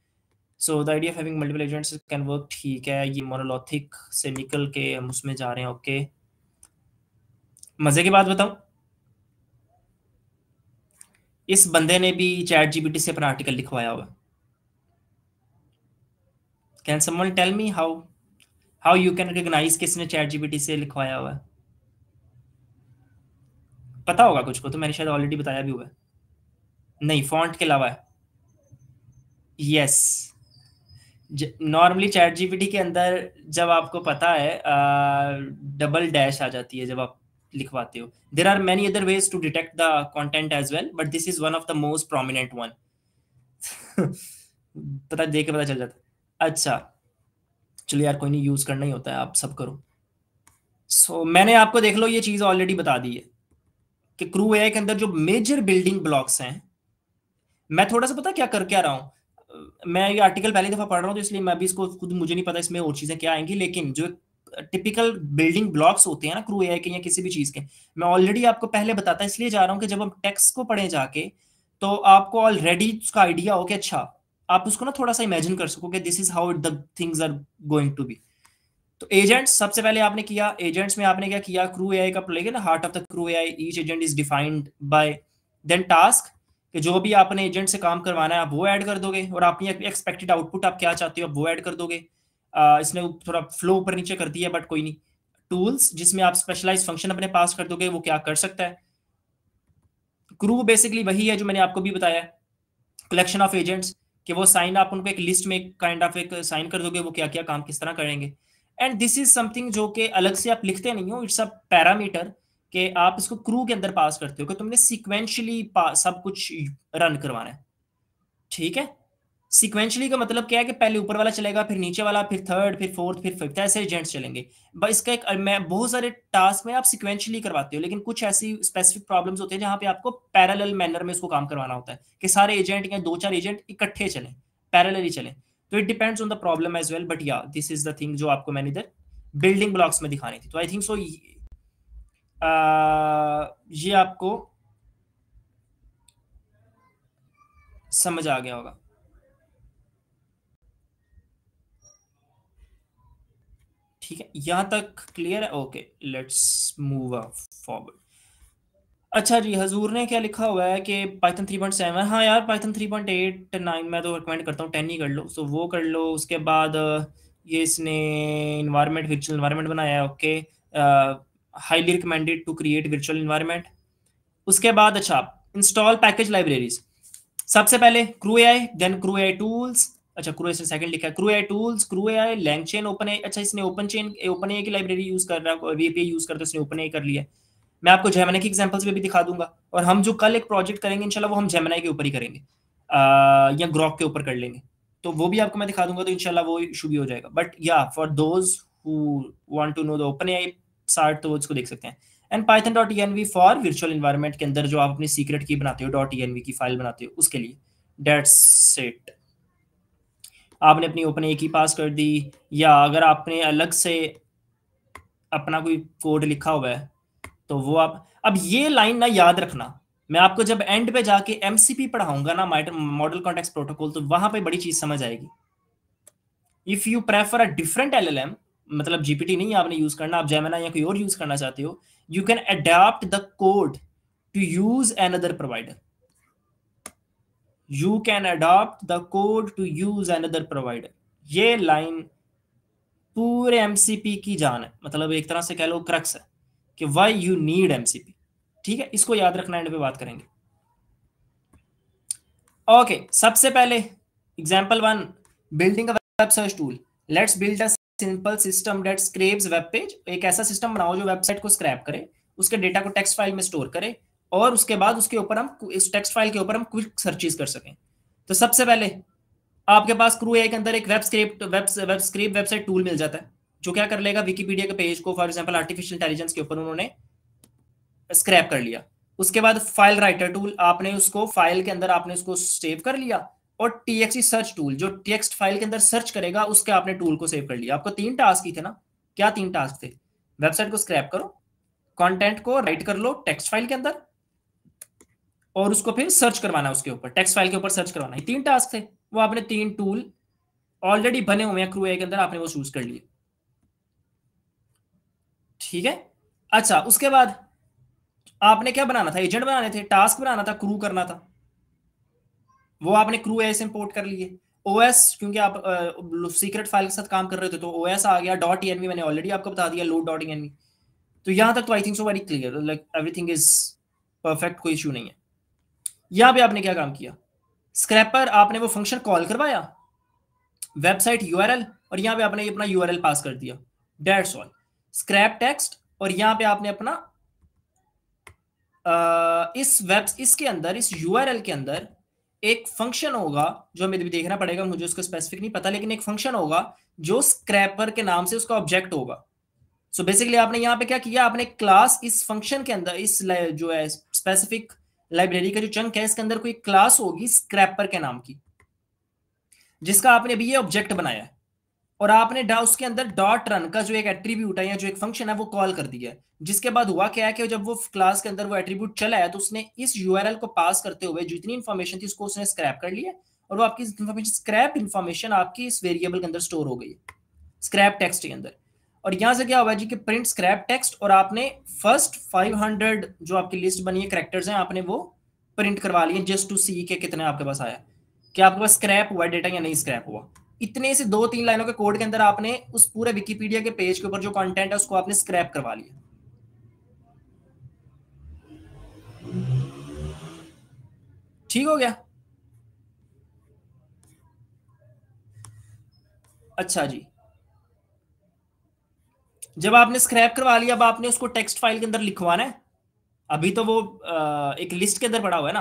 So the idea of having multiple agents can work. ठीक है, ये मोनोलिथिक से निकल के हम उसमें जा रहे हैं। ओके, मजे की बात बताऊं, इस बंदे ने भी चैट जीपीटी से अपना आर्टिकल लिखवाया हुआ। Can someone tell me how you can recognise किसने चैट जीपीटी से लिखवाया हुआ है। पता होगा कुछ को, तो मैंने शायद ऑलरेडी बताया भी हुआ है। नहीं, फॉन्ट के अलावा है। यस, नॉर्मली चैट जीपीटी के अंदर जब आपको पता है डबल डैश आ जाती है जब आप लिखवाते हो। There are many other ways to detect the content as well, but this is one of the most prominent one. पता देख के पता चल जाता है। अच्छा, चलो यार कोई नहीं, यूज करना ही होता है, आप सब करो। मैंने आपको देख लो ये चीज ऑलरेडी बता दी है कि क्रू एआई के अंदर जो मेजर बिल्डिंग ब्लॉक्स हैं। मैं थोड़ा सा पता क्या कर क्या रहा हूँ, मैं ये आर्टिकल पहली दफा पढ़ रहा हूँ तो इसलिए मैं भी इसको खुद मुझे नहीं पता इसमें और चीजें क्या आएंगी। लेकिन जो टिपिकल बिल्डिंग ब्लॉक्स होते हैं ना क्रू एआई के या किसी भी चीज के, मैं ऑलरेडी आपको पहले बताता इसलिए जा रहा हूँ कि जब हम टेक्स्ट को पढ़े जाके तो आपको ऑलरेडी उसका आइडिया हो कि अच्छा, आप उसको ना थोड़ा सा इमेजिन कर सको कि this is how the things are going to be. तो एजेंट्स सबसे पहले आपने किया, एजेंट्स में आपने क्या किया, क्रू एआई का प्ले ना, heart of the crew AI, each agent is defined by then task, कि जो भी आपने एजेंट से काम करवाना है आप वो ऐड कर दोगे, और अपनी एक्सपेक्टेड आउटपुट आप क्या चाहते हो आप वो ऐड कर दोगे। इसने थोड़ा फ्लो ऊपर नीचे कर दिया बट कोई नहीं। टूल्स जिसमें आप स्पेशलाइज फंक्शन अपने पास कर दोगे, वो क्या कर सकता है। क्रू बेसिकली वही है जो मैंने आपको भी बताया, कलेक्शन ऑफ एजेंट्स, कि वो साइन आप उनको एक लिस्ट में काइंड ऑफ एक साइन कर दोगे, वो क्या क्या काम किस तरह करेंगे। एंड दिस इज समथिंग जो कि अलग से आप लिखते नहीं हो, इट्स अ पैरामीटर कि आप इसको क्रू के अंदर पास करते हो कि तुमने सिक्वेंशली सब कुछ रन करवाना है। ठीक है, सिक्वेंशली का मतलब क्या है कि पहले ऊपर वाला चलेगा, फिर नीचे वाला, फिर थर्ड, फिर फोर्थ, फिर फिफ्थ, ऐसे एजेंट्स चलेंगे। बस इसका एक मैं बहुत सारे टास्क में आप सिक्वेंशली करवाते हो, लेकिन कुछ ऐसी स्पेसिफिक प्रॉब्लम्स होते हैं जहां पे आपको पैरेलल मैनर में इसको काम करवाना होता है कि सारे एजेंट या दो चार एजेंट इकट्ठे चलें, पैरेलली चलें। तो it depends on the problem as well, but या दिस इज द थिंग जो आपको मैंने इधर बिल्डिंग ब्लॉक्स में दिखानी थी। तो आई थिंक सो ये आपको समझ आ गया होगा। ठीक है, यहां तक क्लियर है? Okay, let's move forward. अच्छा जी, हजूर ने क्या लिखा हुआ है कि पाइथन 3.7। हाँ यार, पाइथन 3.8 9 मैं तो रिकमेंड करता हूँ 10 ही कर लो, सो वो कर लो। उसके बाद ये इसने इन्वायरमेंट, वर्चुअल इन्वायरमेंट बनाया है। Okay, highly recommended to create virtual environment. उसके बाद अच्छा, इंस्टॉल पैकेज लाइब्रेरीज। सबसे पहले crew AI, then crew AI tools. अच्छा, क्रू एआई सेकंड लिखा है, crew AI tools, crew AI, LangChain, open AI. अच्छा, इसने ओपन एआई की लाइब्रेरी यूज कर रहा है, वीपीआई यूज करते, इसने ओपन एआई कर लिया। मैं आपको जेमिनी की एग्जांपल्स में भी दिखा दूंगा। और हम जो कल एक प्रोजेक्ट करेंगे इंशाल्लाह, वो हम जेमिनी के ऊपर ही करेंगे, या ग्रॉक के ऊपर कर लेंगे। तो वो भी आपको मैं दिखा दूंगा, तो इंशाल्लाह वो इशू भी हो जाएगा। But yeah for those who want to know the open AI sort, तो वो इसको देख सकते हैं। And python dot env for virtual environment के अंदर जो आप अपनी सीक्रेट की बनाते हो, डॉट env की फाइल बनाते हो, उसके लिए। That's it. आपने अपनी ओपन ए की पास कर दी, या अगर आपने अलग से अपना कोई कोड लिखा हुआ है तो वो आप, अब ये लाइन ना याद रखना। मैं आपको जब एंड पे जाके एमसीपी पढ़ाऊंगा ना, मॉडल कॉन्टेक्स्ट प्रोटोकॉल, तो वहां पे बड़ी चीज समझ आएगी। If you prefer a different LLM, मतलब जीपीटी नहीं आपने यूज करना, आप जेमिनी या कोई और यूज करना चाहते हो, you can adopt the code to use another provider. You can adopt the code to use another provider. ये लाइन पूरे एमसीपी की जान है, मतलब एक तरह से कह लो क्रक्स है कि व्हाई यू नीड एमसीपी। ठीक है, इसको याद रखना, एंड पे बात करेंगे। ओके, सबसे पहले example 1, building a web search tool. Let's build a simple system that scraps web page. एक ऐसा सिस्टम बनाओ जो वेबसाइट को स्क्रैप करे, उसके डेटा को टेक्स्ट फाइल में स्टोर करे, और उसके बाद उसके ऊपर हम, इस टेक्स्ट फाइल के ऊपर हम क्विक सर्चेस कर सकें। तो सबसे पहले आपके पास क्रू एआई के अंदर एक वेब स्क्रिप्ट वेबसाइट टूल मिल जाता है, जो क्या कर लेगा, विकिपीडिया के पेज को फॉर एग्जांपल आर्टिफिशियल इंटेलिजेंस के ऊपर उन्होंने स्क्रैप कर लिया। उसके बाद फाइल राइटर टूल, आपने उसको फाइल के अंदर आपने उसको सेव कर लिया। और टीएक्सटी सर्च टूल, जो टेक्स्ट फाइल के अंदर सर्च करेगा, उसके आपने टूल को सेव कर लिया। आपको 3 टास्क ही थे ना? क्या 3 टास्क थे? वेबसाइट को स्क्रैप करो, कंटेंट को राइट कर लो टेक्स्ट फाइल के अंदर, और उसको फिर सर्च करवाना, उसके ऊपर टेक्स्ट फाइल के ऊपर सर्च करवाना। 3 टास्क थे, वो आपने 3 टूल ऑलरेडी बने हुए हैं क्रू एआई के अंदर, आपने वो चूज कर लिए। ठीक है, अच्छा, उसके बाद आपने क्या बनाना था? एजेंट बनाने थे, टास्क बनाना था, क्रू करना था, वो आपने क्रू एस इंपोर्ट कर लिए। ओएस, क्योंकि आप सीक्रेट फाइल के साथ काम कर रहे थे, तो ओएस आ गया। डॉट env मैंने ऑलरेडी आपको बता दिया, लोड डॉट env। तो यहां तक तो आई think so very clear, like everything is perfect, कोई इशू नहीं है। यहां पे आपने क्या काम किया? स्क्रैपर, आपने वो फंक्शन कॉल करवाया, वेबसाइट यूआरएल, और यहां पे आपने अपना यूआरएल पास कर दिया। That's all. स्क्रैप टेक्स्ट, और यहां पे आपने अपना इसके अंदर, इस यूआरएल के अंदर एक फंक्शन होगा, जो हमें भी देखना पड़ेगा, मुझे उसका स्पेसिफिक नहीं पता, लेकिन एक फंक्शन होगा जो स्क्रैपर के नाम से उसका ऑब्जेक्ट होगा। सो बेसिकली आपने यहाँ पे क्या किया, आपने क्लास, इस फंक्शन के अंदर, इस जो है स्पेसिफिक लाइब्रेरी का जो चंक है, इसके अंदर कोई क्लास होगी स्क्रैपर के नाम की, जिसका आपने अभी ये ऑब्जेक्ट बनाया है। और आपने उसके अंदर डॉट रन का जो एक एट्रीब्यूट है, या जो एक फंक्शन है, वो कॉल कर दिया है। जिसके बाद हुआ क्या है कि जब वो क्लास के अंदर वो एट्रीब्यूट चला है, तो उसने इस यूआरएल को पास करते हुए जितनी इंफॉर्मेशन थी, उसको उसने स्क्रैप कर लिया, और वो आपकी इंफॉर्मेशन, स्क्रैप इंफॉर्मेशन आपकी इस वेरिएबल के अंदर स्टोर हो गई है, स्क्रैप टेक्स्ट के अंदर। और यहां से क्या हुआ जी कि प्रिंट स्क्रैप टेक्स्ट, और आपने फर्स्ट 500 जो आपकी लिस्ट बनी है कैरेक्टर्स हैं, आपने वो प्रिंट करवा लिए, जस्ट टू सी के कितने आपके पास आया, कि आपके पास स्क्रैप हुआ डेटा या नहीं स्क्रैप हुआ। इतने से 2-3 लाइनों के कोड के अंदर आपने उस पूरे विकिपीडिया के पेज के ऊपर जो कंटेंट है, उसको आपने स्क्रैप करवा लिया। ठीक हो गया? अच्छा जी, जब आपने स्क्रैप करवा लिया, अब आपने उसको टेक्स्ट फाइल के अंदर लिखवाना है। अभी तो वो एक लिस्ट के अंदर पड़ा हुआ है ना,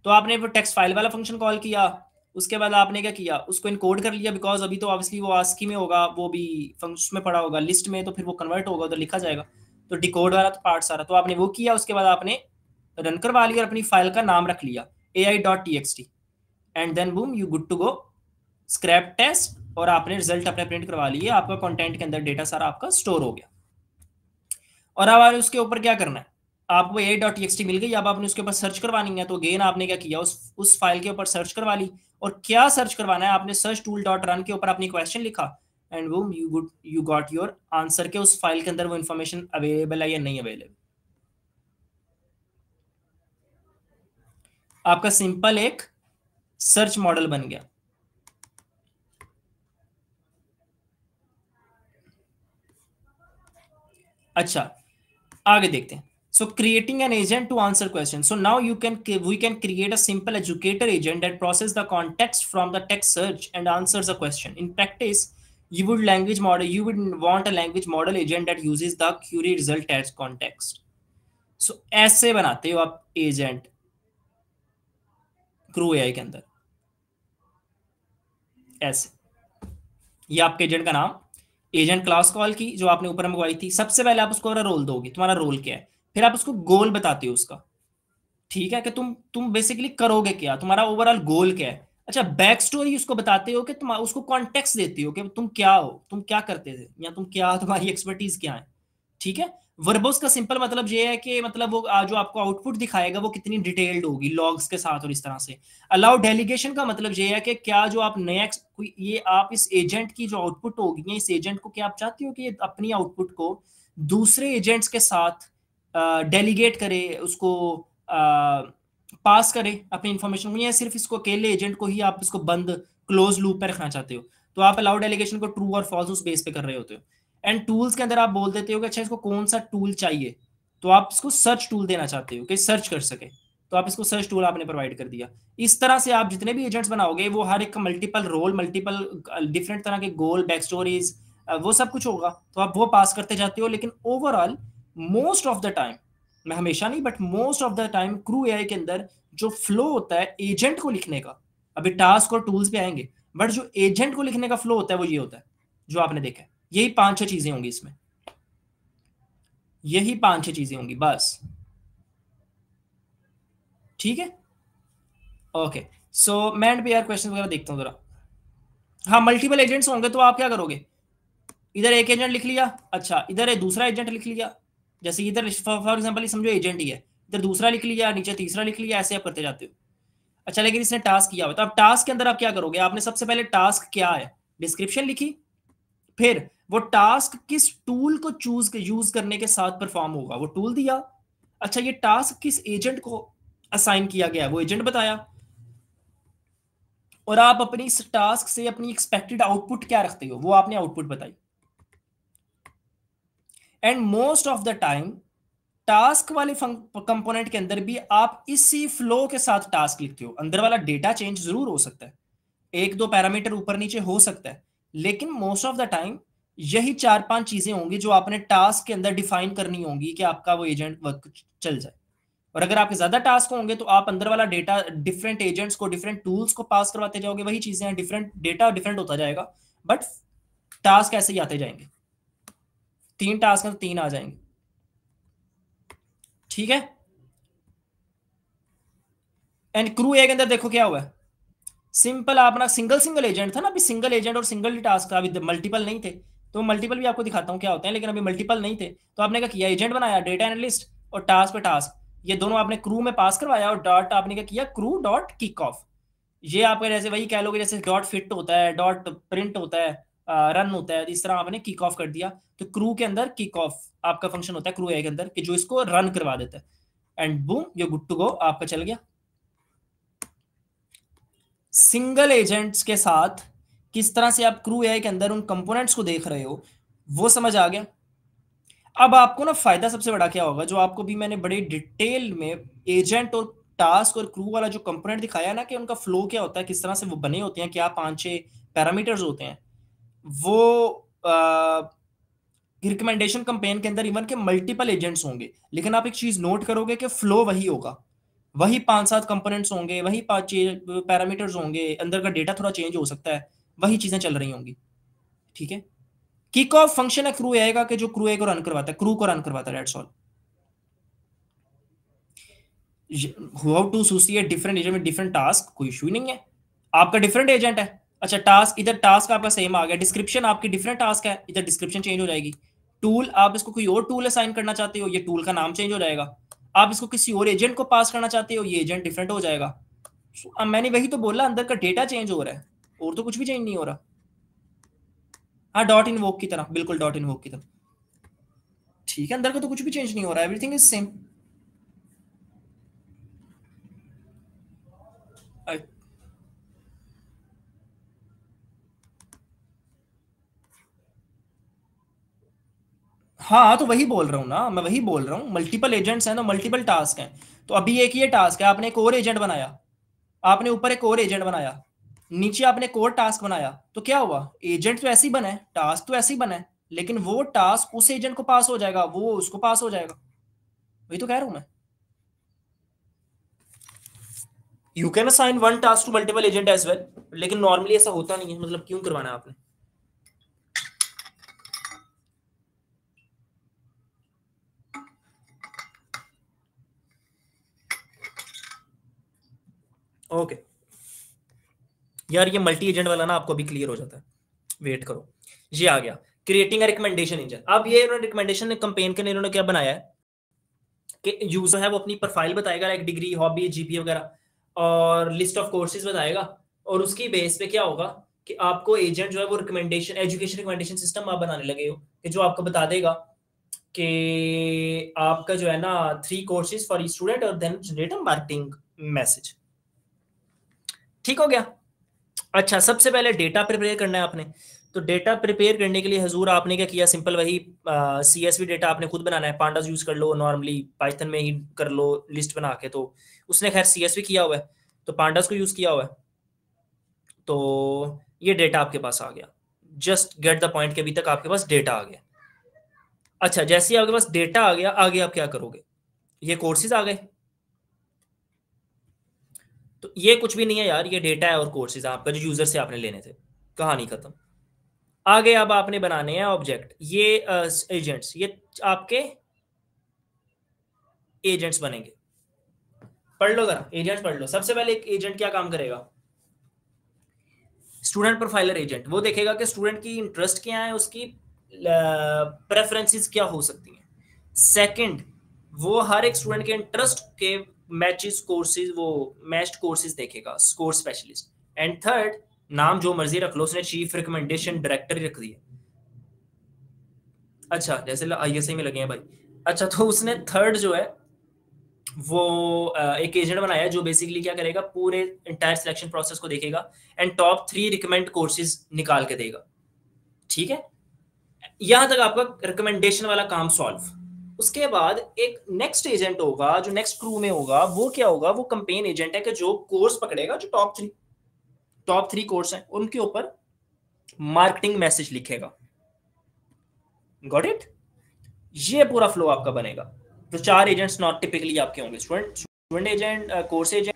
तो आपने वो टेक्स्ट फाइल वाला फंक्शन कॉल किया। उसके बाद आपने क्या किया, उसको इनकोड कर लिया, बिकॉज अभी तो ऑब्वियसली वो आस्की में होगा, वो भी फंक्शन में पड़ा होगा लिस्ट में, तो फिर वो कन्वर्ट होगा, उधर लिखा जाएगा। तो डिकोड वाला तो पार्ट सारा तो आपने वो किया। उसके बाद आपने रन करवा लिया और अपनी फाइल का नाम रख लिया ai.txt, and then boom, you good to go, scrape test, और आपने रिजल्ट अपने प्रिंट करवा लिए, आपका कंटेंट के अंदर डेटा सारा आपका स्टोर हो गया। और अब आपने उसके ऊपर क्या करना है, आपको a.txt मिल गई, अब आपने उसके ऊपर सर्च करवानी है। तो अगेन आपने क्या किया, उस फाइल के ऊपर सर्च करवा ली। और क्या सर्च करवाना है, आपने सर्च टूल डॉट रन के ऊपर अपनी क्वेश्चन लिखा, एंड वो यू गॉट योर आंसर के उस फाइल के अंदर वो इंफॉर्मेशन अवेलेबल है या नहीं अवेलेबल। आपका सिंपल एक सर्च मॉडल बन गया। अच्छा, आगे देखते हैं। So creating an agent to answer questions. So now we can create a simple educator agent that process the context from the text search and answers a question. In practice, you would want a language model agent that uses the query result as context. So ऐसे बनाते हो आप agent crew AI के अंदर, ऐसे। ये आपके agent का नाम, एजेंट क्लास कॉल की जो आपने ऊपर मंगवाई थी। सबसे पहले आप उसको रोल दोगे, तुम्हारा रोल क्या है, फिर आप उसको गोल बताते हो उसका, ठीक है, कि तुम बेसिकली करोगे क्या, तुम्हारा ओवरऑल गोल क्या है। अच्छा, बैक स्टोरी उसको बताते हो कि तुम उसको कॉन्टेक्स्ट देती हो कि तुम क्या हो, तुम क्या करते थे, या तुम क्या, तुम्हारी एक्सपर्टीज क्या है, ठीक है। वर्बोस का सिंपल मतलब ये है कि मतलब वो जो आपको आउटपुट दिखाएगा वो कितनी डिटेल्ड होगी लॉग्स के साथ और इस तरह से। अलाउ डेलीगेशन का मतलब ये है कि क्या जो आप नया ये आप इस एजेंट की जो आउटपुट होगी, इस एजेंट को क्या आप चाहते हो कि ये अपनी आउटपुट को दूसरे एजेंट्स के साथ डेलीगेट करे, उसको पास करे अपनी इंफॉर्मेशन को, या सिर्फ इसको अकेले एजेंट को ही आप इसको बंद क्लोज लूप पे रखना चाहते हो। तो आप अलाउ डेलीगेशन को ट्रू और फॉल्स उस बेस पे कर रहे होते हो। एंड टूल्स के अंदर आप बोल देते हो कि अच्छा इसको कौन सा टूल चाहिए, तो आप इसको सर्च टूल देना चाहते हो कि सर्च कर सके, तो आप इसको सर्च टूल आपने प्रोवाइड कर दिया। इस तरह से आप जितने भी एजेंट्स बनाओगे वो हर एक का मल्टीपल रोल, मल्टीपल डिफरेंट तरह के गोल, बैक स्टोरीज, वो सब कुछ होगा, तो आप वो पास करते जाते हो। लेकिन overall most of the time, मैं हमेशा नहीं but most of the time, crew AI के अंदर जो फ्लो होता है एजेंट को लिखने का, अभी टास्क और टूल्स पे आएंगे, बट जो एजेंट को लिखने का फ्लो होता है वो ये होता है जो आपने देखा है। यही 5-6 चीजें होंगी इसमें, यही 5-6 चीजें होंगी बस, ठीक है। ओके, सो मैं एंड पे यार क्वेश्चन वगैरह देखता हूँ जरा। हाँ, मल्टीपल एजेंट्स होंगे तो आप क्या करोगे, इधर एक एजेंट लिख लिया, अच्छा इधर एक दूसरा एजेंट लिख लिया, जैसे इधर फॉर एग्जांपल समझो एजेंट ही है, इधर दूसरा लिख लिया, नीचे तीसरा लिख लिया, ऐसे आप करते जाते हो। अच्छा, लेकिन इसने टास्क किया हुआ, तो अब टास्क के अंदर आप क्या करोगे, आपने सबसे पहले टास्क क्या है डिस्क्रिप्शन लिखी, फिर वो टास्क किस टूल को चूज यूज करने के साथ परफॉर्म होगा वो टूल दिया। अच्छा, ये टास्क किस एजेंट को असाइन किया गया है वो एजेंट बताया, और आप अपनी इस टास्क से अपनी एक्सपेक्टेड आउटपुट क्या रखते हो वो आपने आउटपुट बताई। And most of the time task वाले कंपोनेंट के अंदर भी आप इसी फ्लो के साथ टास्क लिखते हो। अंदर वाला डेटा चेंज जरूर हो सकता है, एक दो पैरामीटर ऊपर नीचे हो सकता है, लेकिन मोस्ट ऑफ द टाइम यही 4-5 चीजें होंगी जो आपने टास्क के अंदर डिफाइन करनी होंगी कि आपका वो एजेंट वर्क चल जाए। और अगर आपके ज्यादा टास्क होंगे तो आप अंदर वाला डेटा डिफरेंट एजेंट्स को, डिफरेंट टूल्स को पास करवाते जाओगे, वही चीजें हैं, डिफरेंट डेटा डिफरेंट होता जाएगा, बट टास्क ऐसे ही आते जाएंगे। 3 टास्क हैं तो 3 आ जाएंगे, ठीक है। एंड क्रू ए के अंदर देखो क्या हुआ है, सिंपल अपना सिंगल सिंगल एजेंट था ना, अभी सिंगल एजेंट और सिंगल टास्क था, अभी मल्टीपल नहीं थे। तो मल्टीपल भी आपको दिखाता हूँ क्या होते हैं, लेकिन अभी मल्टीपल नहीं थे, तो आपने क्या किया, एजेंट बनाया, डेटा एनालिस्ट और टास्क पे टास्क, ये दोनों आपने क्रू में पास करवाया, और डॉट आपने क्या किया, क्रू डॉट किक ऑफ। ये आपका जैसे वही कह लोगे जैसे डॉट फिट होता है, डॉट प्रिंट होता है, रन होता है, इस तरह आपने किक ऑफ कर दिया। तो क्रू के अंदर किक ऑफ आपका फंक्शन होता है क्रू ए के अंदर, कि जो इसको रन करवा देता है, एंड बूम ये गुड टू गो आपका चल गया। सिंगल एजेंट्स के साथ किस तरह से आप क्रू एआई के अंदर उन कंपोनेंट्स को देख रहे हो वो समझ आ गया। अब आपको ना फायदा सबसे बड़ा क्या होगा, जो आपको भी मैंने बड़े डिटेल में एजेंट और टास्क और क्रू वाला जो कंपोनेंट दिखाया ना, कि उनका फ्लो क्या होता है, किस तरह से वो बने होते हैं, क्या 5-6 पैरामीटर्स होते हैं, वो रिकमेंडेशन कंपेन के अंदर इवन के मल्टीपल एजेंट्स होंगे, लेकिन आप एक चीज नोट करोगे कि फ्लो वही होगा, वही 5-7 कंपोनेंट्स होंगे, वही 5 पैरामीटर्स होंगे, अंदर का डेटा थोड़ा चेंज हो सकता है, वही चीजें चल रही होंगी, ठीक है। किक ऑफ फंक्शन है क्रू आएगा कि जो क्रू ए को रन करवाता है, क्रू को रन करवाता है, that's all. How to associate different agent में डिफरेंट टास्क, कोई इशू ही नहीं है, आपका डिफरेंट एजेंट है। अच्छा, टास्क इधर टास्क आपका सेम आ गया, डिस्क्रिप्शन आपकी डिफरेंट टास्क है, इधर डिस्क्रिप्शन चेंज हो जाएगी। टूल आप इसको कोई और टूल असाइन करना चाहते हो, ये टूल का नाम चेंज हो जाएगा। आप इसको किसी और एजेंट को पास करना चाहते हो, ये एजेंट डिफरेंट हो जाएगा। अब मैंने वही तो बोला, अंदर का डेटा चेंज हो रहा है, और तो कुछ भी चेंज नहीं हो रहा। हाँ, डॉट इनवोक की तरह, बिल्कुल डॉट इनवोक की तरह। ठीक है, अंदर का तो कुछ भी चेंज नहीं हो रहा है, एवरीथिंग इज सेम। हाँ, तो वही बोल रहा हूँ ना, मैं वही बोल रहा हूँ, मल्टीपल एजेंट्स हैं तो मल्टीपल टास्क हैं। तो अभी एक ये टास्क है, आपने एक और एजेंट बनाया, आपने ऊपर एक और एजेंट बनाया, नीचे आपने एक और टास्क बनाया, तो क्या हुआ, एजेंट तो ऐसे ही बना है, टास्क तो ऐसे ही बना है, लेकिन वो टास्क उस एजेंट को पास हो जाएगा, वो उसको पास हो जाएगा। वही तो कह रहा हूं मैं। You can assign one task to multiple agent as well, लेकिन नॉर्मली ऐसा होता नहीं है, मतलब क्यों करवाना है आपने। ओके यार, ये मल्टी एजेंट वाला ना आपको अभी क्लियर हो जाता है, वेट करो। ये आ गया, क्रिएटिंग अ रिकमेंडेशन इंजन। अब ये रिकमेंडेशन कैंपेन के लिए इन्होंने क्या बनाया है कि यूजर है वो अपनी प्रोफाइल बताएगा, लाइक डिग्री, हॉबी, जीपीए वगैरह, और लिस्ट ऑफ कोर्सेज बताएगा, और उसकी बेस पे क्या होगा कि आपको एजेंट जो है वो रिकमेंडेशन, एजुकेशन रिकमेंडेशन सिस्टम आप बनाने लगे हो, कि जो आपको बता देगा कि आपका जो है ना 3 कोर्सेज फॉर स्टूडेंट, और then generate a marketing message. ठीक हो गया। अच्छा, सबसे पहले डेटा प्रिपेयर करना है आपने। तो डेटा प्रिपेयर करने के लिए हजूर आपने क्या किया, सिंपल वही सीएसवी डेटा आपने खुद बनाना है, पांडास यूज कर लो, नॉर्मली पाइथन में ही कर लो लिस्ट बना के। तो उसने खैर सीएसवी किया हुआ है, तो पांडास को यूज किया हुआ है। तो ये डेटा आपके पास आ गया, जस्ट गेट द पॉइंट के अभी तक आपके पास डेटा आ गया। अच्छा, जैसे ही आपके पास डेटा आ गया, आगे आप क्या करोगे, ये कोर्सेज आ गए। तो ये कुछ भी नहीं है यार, ये डेटा है और कोर्सेज आपका जो यूजर से आपने लेने थे, कहानी खत्म। आगे अब आपने बनाने हैं ऑब्जेक्ट, ये एजेंट्स, ये आपके एजेंट्स बनेंगे। पढ़ लो जरा, एजेंट्स पढ़ लो। सबसे पहले एक एजेंट क्या काम करेगा, स्टूडेंट प्रोफाइलर एजेंट, वो देखेगा कि स्टूडेंट की इंटरेस्ट क्या है, उसकी प्रेफरेंसेस क्या हो सकती हैं। सेकंड, वो हर एक स्टूडेंट के इंटरेस्ट के मैचेस कोर्सेज, वो मैच्ड कोर्सेज देखेगा, स्कोर स्पेशलिस्ट। एंड थर्ड, नाम जो मर्जी रख लो, उसने चीफ रिकमेंडेशन डायरेक्टर रख दिया। अच्छा, जैसे आईएसआई में लगे हैं भाई। अच्छा, तो उसने थर्ड जो है वो एक एजेंट बनाया है, जो बेसिकली क्या करेगा, पूरे इंटायर सिलेक्शन प्रोसेस को देखेगा एंड टॉप 3 रिकमेंड कोर्सेज निकाल के देगा। ठीक है, यहां तक आपका रिकमेंडेशन वाला काम सॉल्व। उसके बाद एक नेक्स्ट एजेंट होगा, जो नेक्स्ट क्रू में होगा, वो क्या होगा, वो कंपेन एजेंट है, कि जो कोर्स पकड़ेगा, जो टॉप थ्री कोर्स हैं उनके ऊपर मार्केटिंग मैसेज लिखेगा। Got it. ये पूरा फ्लो आपका बनेगा। तो 4 एजेंट्स नॉट टिपिकली आपके होंगे, student student agent, course agent,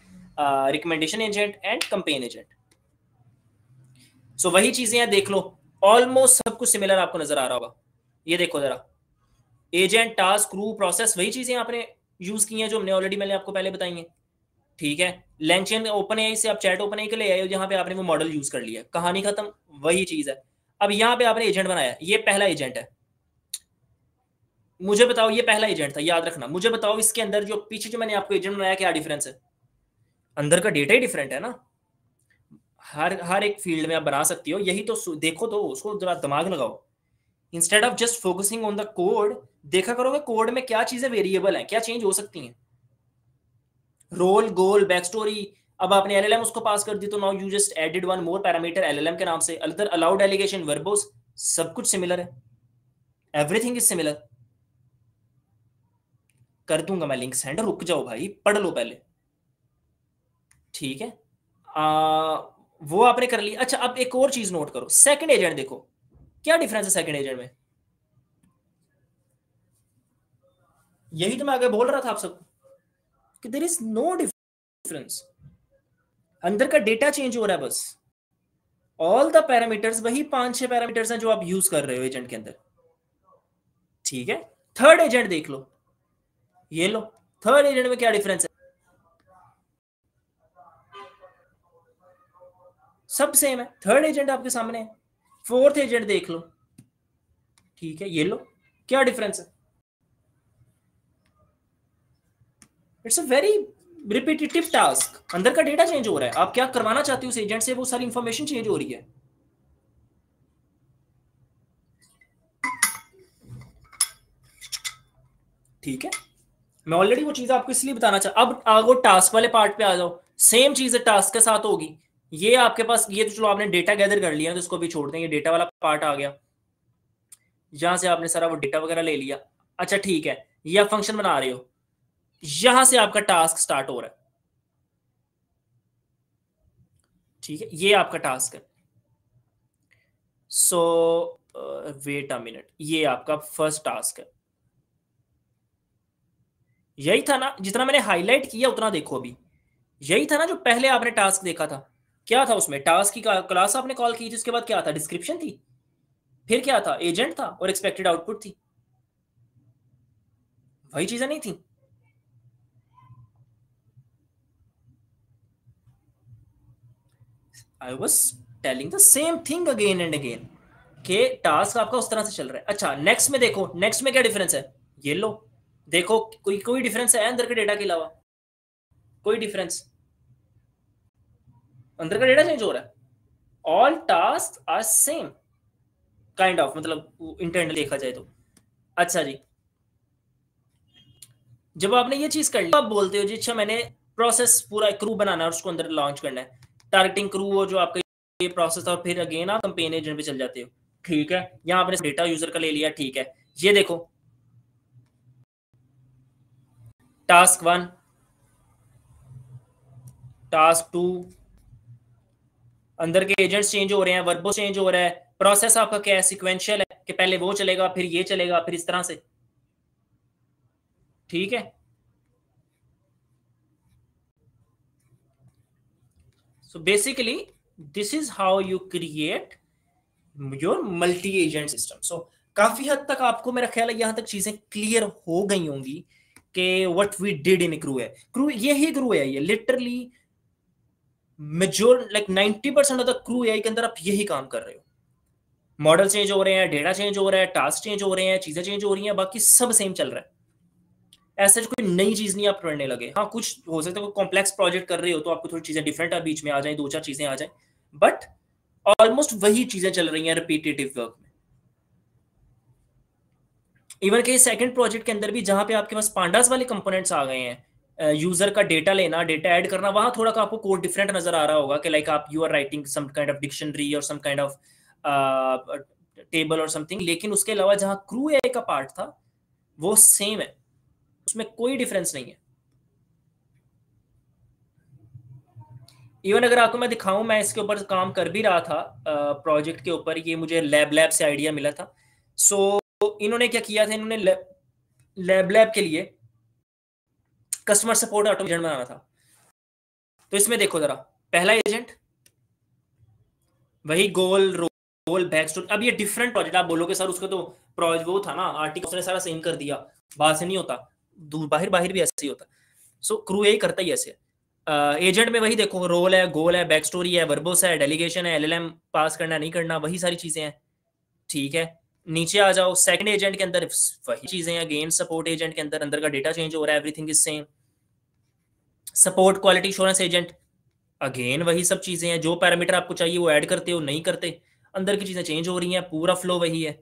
recommendation agent and campaign agent. So वही चीजें हैं, देख लो, ऑलमोस्ट सब कुछ सिमिलर आपको नजर आ रहा होगा। ये देखो जरा, एजेंट, टास्क, क्रू, प्रोसेस, वही चीजें आपने यूज की हैं जो हमने ऑलरेडी, मैंने आपको पहले बताई हैं। ठीक है, लैंचेन ओपन एआई से आप चैट ओपन एआई के ले आए, जहां पे आपने वो मॉडल यूज कर लिया, कहानी खत्म। वही चीज है। अब यहाँ पे आपने एजेंट बनाया, ये पहला एजेंट है। मुझे बताओ, ये पहला एजेंट था, याद रखना। मुझे बताओ इसके अंदर जो पीछे जो मैंने आपको एजेंट बनाया, क्या डिफरेंस है। अंदर का डेटा ही डिफरेंट है ना। हर हर एक फील्ड में आप बना सकती हो, यही तो देखो, तो उसको जरा दिमाग लगाओ। Instead of just focusing on the code, देखा करोगे कोड में क्या चीजें वेरिएबल हैं, क्या चेंज हो सकती हैं। Role, goal, back story. अब आपने एलएलएम उसको पास कर दी, तो now you just added one more parameter LLM के नाम से। अदर अलाउड एलिगेशन, वर्बोस, सब कुछ सिमिलर है, एवरीथिंग इज सिमिलर। कर दूंगा मैं लिंक सेंड, रुक जाओ भाई, पढ़ लो पहले। ठीक है, वो आपने कर लिया। अच्छा, अब एक और चीज नोट करो, सेकंड एजेंट देखो, क्या डिफरेंस है सेकंड एजेंट में। यही तो मैं आगे बोल रहा था आप सबको, कि देयर इज नो डिफरेंस। अंदर का डेटा चेंज हो रहा है बस। ऑल द पैरामीटर्स वही 5-6 पैरामीटर्स हैं जो आप यूज कर रहे हो एजेंट के अंदर। ठीक है, थर्ड एजेंट देख लो, ये लो, थर्ड एजेंट में क्या डिफरेंस है। सब सेम है, थर्ड एजेंट आपके सामने है। फोर्थ एजेंट देख लो, ठीक है, ये लो, क्या डिफरेंस है। It's a very repetitive task, अंदर का डेटा चेंज हो रहा है, आप क्या करवाना चाहते हो उस एजेंट से, वो सारी इंफॉर्मेशन चेंज हो रही है। ठीक है, मैं ऑलरेडी वो चीज आपको इसलिए बताना चाह, अब आगो टास्क वाले पार्ट पे आ जाओ, सेम चीज टास्क के साथ होगी। ये आपके पास, ये तो चलो आपने डेटा गैदर कर लिया तो इसको भी छोड़ दें, ये डेटा वाला पार्ट आ गया, यहां से आपने सारा वो डेटा वगैरह ले लिया। अच्छा ठीक है, ये आप फंक्शन बना रहे हो, यहां से आपका टास्क स्टार्ट हो रहा है। ठीक है, ये आपका टास्क है। सो वेट अ मिनट, ये आपका फर्स्ट टास्क है। यही था ना, जितना मैंने हाईलाइट किया उतना देखो अभी, यही था ना जो पहले आपने टास्क देखा था। क्या था उसमें, टास्क की क्लास आपने कॉल की थी, उसके बाद क्या था, डिस्क्रिप्शन थी, फिर क्या था, एजेंट था और एक्सपेक्टेड आउटपुट थी। वही चीजें नहीं थी। I was telling the same thing again and again, कि टास्क आपका उस तरह से चल रहा है। अच्छा नेक्स्ट में देखो, नेक्स्ट में क्या डिफरेंस है, ये लो देखो, कोई कोई डिफरेंस है अंदर के डेटा के अलावा, कोई डिफरेंस, अंदर का डेटा चेंज हो रहा है, all task are same kind of, मतलब इंटरनल देखा जाए तो। अच्छा जी, जब आपने ये चीज कर ली, आप बोलते हो जी अच्छा मैंने प्रोसेस पूरा क्रू बनाना है और उसको अंदर लॉन्च करना है, टारगेटिंग क्रू वो जो आपका ये प्रोसेस था, और फिर अगेन आप कंपेन एजेंट पे चल जाते हो। ठीक है, यहाँ आपने डेटा यूजर का ले लिया, ठीक है, ये देखो टास्क 1, टास्क 2, अंदर के एजेंट्स चेंज हो रहे हैं, वर्बो चेंज हो रहा है, प्रोसेस आपका क्या है, सिक्वेंशियल है कि पहले वो चलेगा फिर ये चलेगा फिर इस तरह से। ठीक है, so basically this is how you create your multi agent system. So काफी हद तक आपको मेरा ख्याल है यहां तक चीजें क्लियर हो गई होंगी कि what we did in crew है। क्रू यही क्रू है, ये literally major like 90% of the crew AI के अंदर आप यही काम कर रहे हो। मॉडल चेंज हो रहे हैं, डेटा चेंज हो रहा है, टास्क चेंज हो रहे हैं, चीजें चेंज हो रही हैं, बाकी सब सेम चल रहा है। ऐसा कोई नई चीज नहीं आप पढ़ने लगे। हाँ कुछ हो सकता है कोई कॉम्प्लेक्स प्रोजेक्ट कर रहे हो तो आपको थोड़ी चीजें डिफरेंट बीच में आ जाए, दो चार चीजें आ जाए, बट ऑलमोस्ट वही चीजें चल रही हैं रिपीटेटिव वर्क में। इवन के सेकंड प्रोजेक्ट के अंदर भी जहां पे आपके पास पांडास वाले कंपोनेंट्स आ गए हैं, यूजर का डेटा लेना, डेटा ऐड करना, वहां थोड़ा का आपको कोड डिफरेंट नजर आ रहा होगा कि लाइक आप you are writing some kind of dictionary और सम काइंड ऑफ टेबल और समथिंग, लेकिन उसके अलावा जहां क्रू एआई का पार्ट था वो सेम है, उसमें कोई डिफरेंस नहीं है। इवन अगर आपको मैं दिखाऊं, मैं इसके ऊपर काम कर भी रहा था प्रोजेक्ट के ऊपर, ये मुझे लैब से आइडिया मिला था। सो इन्होंने क्या किया था, इन्होंने लैब के लिए कस्टमर सपोर्ट ऑटोमेशन बनाना था। तो इसमें देखो जरा, पहला एजेंट वही गोल रोल बैक स्टोरी। अब ये डिफरेंट प्रोजेक्ट, आप बोलोगे सर उसका तो प्रोजेक्ट वो था ना आर्टिकल, उसने सारा सेम कर दिया, बाहर से नहीं होता, बाहर बाहर भी ऐसे ही होता। सो क्रू यही करता ही ऐसे। एजेंट में वही देखो, रोल है, गोल है, बैक स्टोरी है, वर्बोस है, डेलीगेशन है, एलएलएम पास करना नहीं करना, वही सारी चीजें हैं। ठीक है, नीचे आ जाओ, सेकंड एजेंट के अंदर वही चीजें हैं, अगेन सपोर्ट एजेंट के अंदर अंदर का डेटा चेंज हो रहा है, everything is same. Support quality insurance agent, again वही सब चीजें हैं, जो पैरामीटर आपको चाहिए वो ऐड करते हो, नहीं करते, अंदर की चीजें चेंज हो रही हैं, पूरा फ्लो वही है।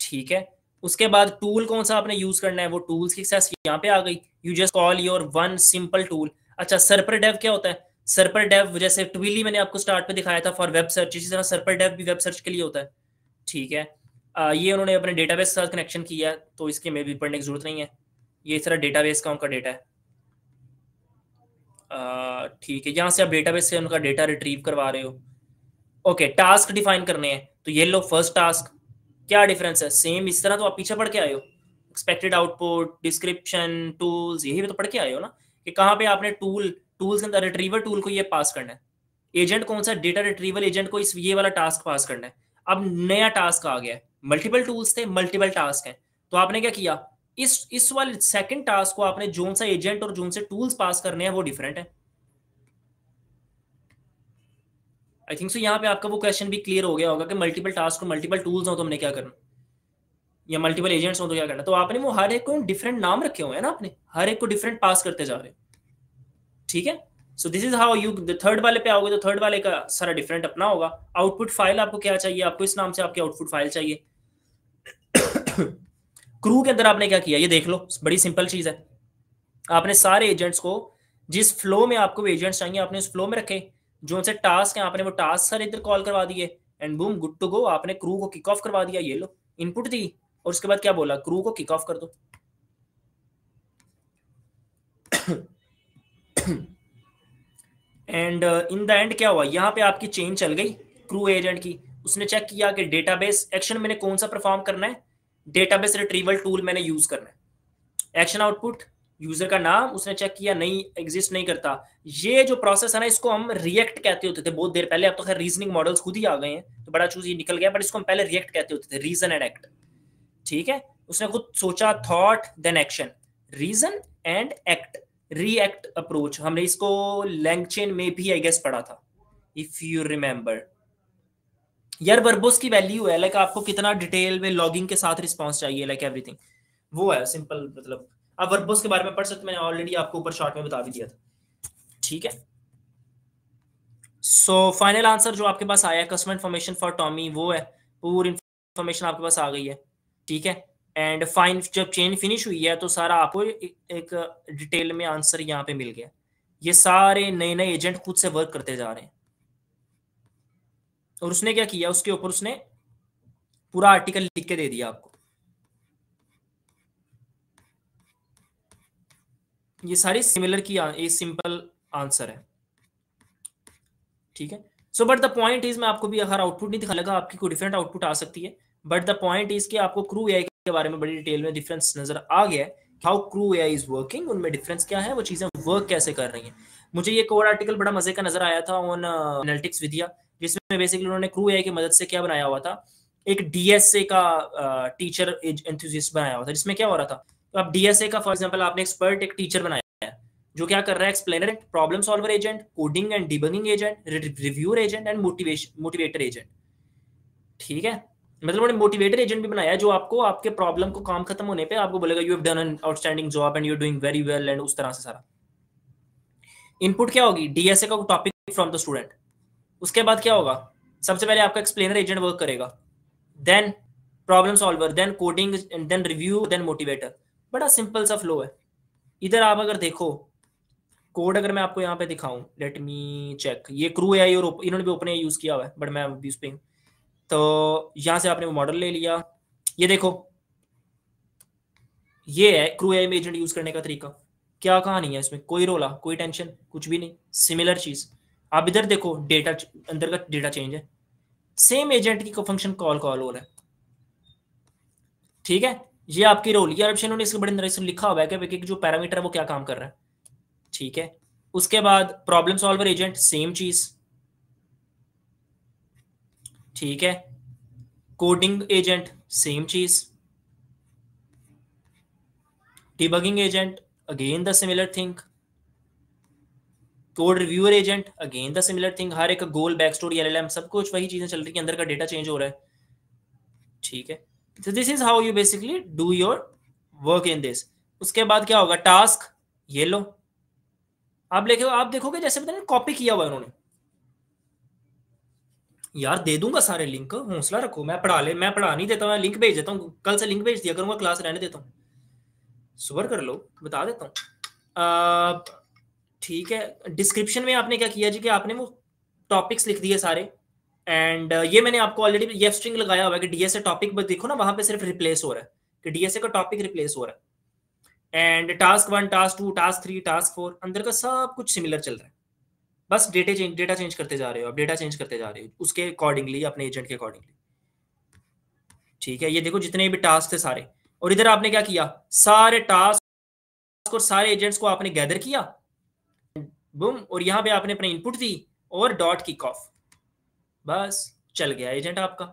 ठीक है, उसके बाद टूल कौन सा आपने यूज करना है, वो टूल्स की एक्सेस यहाँ पे आ गई, you just call your one simple tool. अच्छा सरपर डेव क्या होता है, सरपर डेव जैसे ट्विली मैंने आपको स्टार्ट पे दिखाया था फॉर वेब सर्च, इसी तरह सरपर डेव भी वेब सर्च के लिए होता है। ठीक है, ये उन्होंने अपने डेटाबेस के साथ कनेक्शन किया है तो इसके में भी पढ़ने की जरूरत नहीं है, ये इस तरह डेटाबेस का उनका डेटा है। ठीक है, यहाँ से आप डेटाबेस से उनका डेटा रिट्रीव करवा रहे हो। ओके, टास्क डिफाइन करने हैं, तो ये लो फर्स्ट टास्क, क्या डिफरेंस है, सेम इस तरह तो आप पीछे पढ़ के आए हो, एक्सपेक्टेड आउटपुट, डिस्क्रिप्शन, टूल्स, यही तो पढ़ के आए हो ना, कि कहाँ पे आपने टूल्स के अंदर रिट्रीवर टूल को ये पास करना है, एजेंट कौन सा, डेटा रिट्रीवल एजेंट को इस ये वाला टास्क पास करना है। अब नया टास्क आ गया है, मल्टीपल टूल्स थे, मल्टीपल टास्क हैं, तो आपने क्या किया, इस वाले सेकंड टास्क को आपने जोन सा एजेंट और जोन से टूल्स पास करने हैं वो डिफरेंट है। आई थिंक सो यहाँ पे आपका वो क्वेश्चन भी क्लियर हो गया होगा कि मल्टीपल टास्क और मल्टीपल टूल्स हो तो हमने क्या करना, या मल्टीपल एजेंट्स हो तो क्या करना। तो आपने वो हर एक को डिफरेंट नाम रखे हुए हैं ना, आपने हर एक को डिफरेंट पास करते जा रहे हो। ठीक है, so this is how you third वाले पे आओगे तो थर्ड वाले का सारा डिफरेंट अपना होगा। आउटपुट फाइल आपको क्या चाहिए, आपको इस नाम से आपकी आउटपुट फाइल चाहिए। क्रू के अंदर आपने क्या किया, ये देख लो, बड़ी सिंपल चीज है। आपने सारे एजेंट्स को जिस फ्लो में आपको एजेंट्स चाहिए आपने उस फ्लो में रखे, जो उनसे टास्क है आपने वो टास्क सारे इधर कॉल करवा दिए, and boom good to go, आपने क्रू को किक ऑफ करवा दिया। ये लो इनपुट दी, और उसके बाद क्या बोला, क्रू को किक ऑफ कर दो। एंड इन द एंड क्या हुआ, यहाँ पे आपकी चेन चल गई क्रू एजेंट की। उसने चेक किया कि डेटाबेस एक्शन मैंने कौन सा परफॉर्म करना है, डेटाबेस रिट्रीवल टूल मैंने यूज करना है। एक्शन आउटपुट यूजर का नाम उसने चेक किया, नहीं एग्जिस्ट नहीं करता। ये जो प्रोसेस है ना, इसको हम रिएक्ट कहते होते थे बहुत देर पहले, अब तो खैर रीजनिंग मॉडल्स खुद ही आ गए हैं तो बड़ा चूज ये निकल गया, बट इसको हम पहले रिएक्ट कहते होते थे, रीजन एंड एक्ट। ठीक है, उसने खुद सोचा, thought then action, reason and act, react approach. हमने इसको लैंगचेन में भी आई गेस पढ़ा था, इफ यू रिमेंबर। यार वर्बोस की वैल्यू है, लाइक आपको कितना डिटेल में लॉगिंग के साथ रिस्पॉन्स चाहिए, लाइक एवरीथिंग, वो है सिंपल। मतलब आप वर्बोस के बारे में पढ़ सकते, मैंने ऑलरेडी आपको ऊपर शॉर्ट में बता भी दिया था। ठीक है, सो फाइनल आंसर जो आपके पास आया है, कस्टमर इन्फॉर्मेशन फॉर टॉमी, वो है, पूरी इन्फॉर्मेशन आपके पास आ गई है। ठीक है, एंड फाइन जब चेन फिनिश हुई है तो सारा आपको एक डिटेल में आंसर यहाँ पे मिल गया। ये सारे नए नए एजेंट खुद से वर्क करते जा रहे हैं, और उसने क्या किया, उसके ऊपर उसने पूरा आर्टिकल लिख के दे दिया आपको। ये सारी सिमिलर की ये सिंपल आंसर है। ठीक है, so but the point is, मैं आपको भी हर आउटपुट नहीं दिखा लगा, आपकी कोई डिफरेंट आउटपुट आ सकती है, बट द पॉइंट इज कि आपको क्रू एआई के बारे में बड़ी डिटेल में डिफरेंस नजर आ गया है, how crew AI is working, उनमें डिफरेंस क्या है, वो चीजें वर्क कैसे कर रही हैं। मुझे ये कोड आर्टिकल बड़ा मजे का नजर आया था ऑन एनालिटिक्स विद्या, जिसमें बेसिकली उन्होंने क्रू एआई की मदद से क्या बनाया हुआ था, एक डीएसए का टीचर एंथुसिस्ट बनाया हुआ था, जिसमें क्या हो रहा था, तो आप डीएसए का फॉर एग्जाम्पल आपने एक्सपर्ट एक टीचर बनाया जो क्या कर रहा है, explainer, problem solver agent, coding and debugging agent, reviewer agent and motivator agent. ठीक है, मतलब उन्होंने मोटिवेटर एजेंट भी बनाया है जो आपको आपके प्रॉब्लम को काम खत्म होने पे आपको बोलेगा you have done an outstanding job and you are doing very well, and उस तरह से सारा। इनपुट क्या होगी, डीएसए का टॉपिक फ्रॉम द स्टूडेंट। उसके बाद क्या होगा, सबसे पहले आपका एक्सप्लेनर एजेंट वर्क करेगा, then problem solver, then coding, then review, then motivator. बड़ा सिंपल सा फ्लो है। इधर आप अगर देखो कोड, अगर मैं आपको यहाँ पे दिखाऊं, लेट मी चेक, ये क्रू एआई और इन्होंने भी ओपन एआई यूज किया हुआ है, बट मैं अभी उस पे हूं। तो यहाँ से आपने वो मॉडल ले लिया, ये देखो, ये है क्रू एआई में एजेंट यूज करने का तरीका। क्या कहानी है इसमें, कोई रोला, कोई टेंशन, कुछ भी नहीं, सिमिलर चीज। आप इधर देखो, डेटा अंदर का डेटा चेंज है, सेम एजेंट की फंक्शन कॉल कॉल हो रहा है। ठीक है, ये आपकी रोल, ये ऑप्शन उन्होंने इसके बड़े तरह से लिखा हुआ है कि जो पैरामीटर है वो क्या काम कर रहा है। ठीक है, उसके बाद प्रॉब्लम सॉल्वर एजेंट, सेम चीज। ठीक है, कोडिंग एजेंट, सेम चीज। Debugging agent, again the similar thing. Code reviewer agent, again the similar thing. हर एक गोल, बैक स्टोरी, एलएलएम, सब कुछ वही चीजें चल रही है, अंदर का डेटा चेंज हो रहा है। ठीक है, तो this is how you basically do your work in this. उसके बाद क्या होगा, टास्क, ये लो, आप देखोगे जैसे पता नहीं कॉपी किया हुआ है उन्होंने। यार दे दूंगा सारे लिंक, हौसला रखो, मैं पढ़ा नहीं देता, मैं लिंक भेज देता हूँ, कल से लिंक भेज दिया करूंगा, क्लास रहने देता हूँ, सुबर कर लो, बता देता हूँ। ठीक है, डिस्क्रिप्शन में आपने क्या किया जी कि आपने वो टॉपिक्स लिख दिए सारे, एंड ये मैंने आपको ऑलरेडी ये स्ट्रिंग लगाया हुआ है कि डीएसए टॉपिक, बस देखो ना वहां पे सिर्फ रिप्लेस हो रहा है कि डीएसए का टॉपिक रिप्लेस हो रहा है, and task 1, task 2, task 3, task 4, अंदर का सब कुछ सिमिलर चल रहा है। बस डेटा चेंज करते जा रहे हो, आप डेटा चेंज करते जा रहे हो उसके अकॉर्डिंगली, अपने एजेंट के अकॉर्डिंगली। ठीक है, ये देखो जितने भी टास्क थे सारे, और इधर आपने क्या किया, सारे टास्क और सारे एजेंट्स को आपने गैदर किया, बूम, और यहाँ पे आपने अपने इनपुट दी और डॉट किक ऑफ, बस चल गया एजेंट आपका,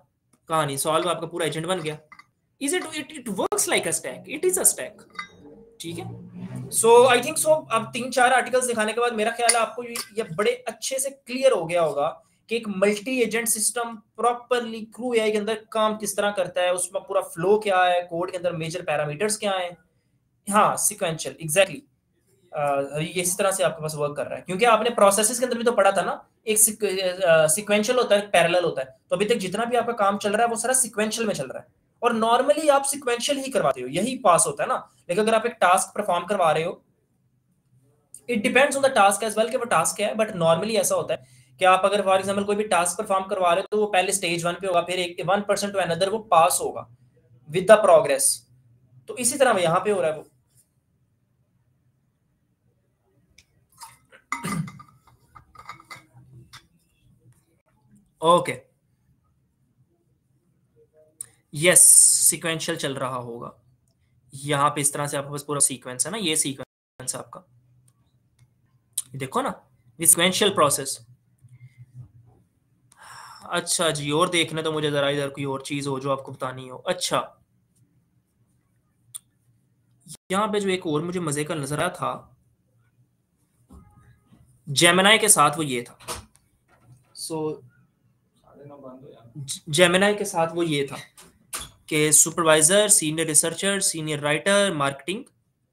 कहानी सॉल्व, आपका पूरा एजेंट बन गया। It works like a stack, it is a stack. ठीक है, सो आई थिंक सो अब 3-4 आर्टिकल्स दिखाने के बाद मेरा ख्याल है आपको ये बड़े अच्छे से क्लियर हो गया होगा कि एक multi agent system properly crew AI के अंदर काम किस तरह करता है, उसमें पूरा फ्लो क्या है, कोड के अंदर मेजर पैरामीटर्स क्या है। हाँ, सिक्वेंशियल, एग्जैक्टली, ये इस तरह से आपके पास वर्क कर रहा है, क्योंकि आपने प्रोसेसेस के अंदर भी तो पढ़ा था ना, एक सिक्वेंशियल होता है, एक पैरेलल होता है, तो अभी तक जितना भी आपका काम चल रहा है वो सारा सिक्वेंशियल में चल रहा है, और नॉर्मली आप सिक्वेंशियल ही करवाते हो, यही पास होता है ना। लेकिन अगर आप एक टास्क परफॉर्म करवा रहे हो, it depends on the task as well कि वो टास्क क्या है, बट नॉर्मली ऐसा होता है कि आप अगर फॉर एग्जांपल कोई भी टास्क परफॉर्म करवा रहे हो तो वो पहले स्टेज 1 पे होगा, फिर एक 1% टू अनदर वो पास होगा विद द प्रोग्रेस। तो इसी तरह यहाँ पे हो रहा है वो। ओके, यस, सीक्वेंशियल चल रहा होगा यहाँ पे। इस तरह से आपके पास पूरा सीक्वेंस है ना, ये सीक्वेंस आपका, देखो ना, सीक्वेंशियल प्रोसेस। अच्छा जी, और देखने तो मुझे जरा इधर कोई और चीज हो जो आपको बतानी हो। अच्छा, यहाँ पे जो एक और मुझे मजे का नजर आया था जेमिनाई के साथ, वो ये था। सो जेमिनाई के साथ वो ये था कि supervisor, senior researcher, senior writer, marketing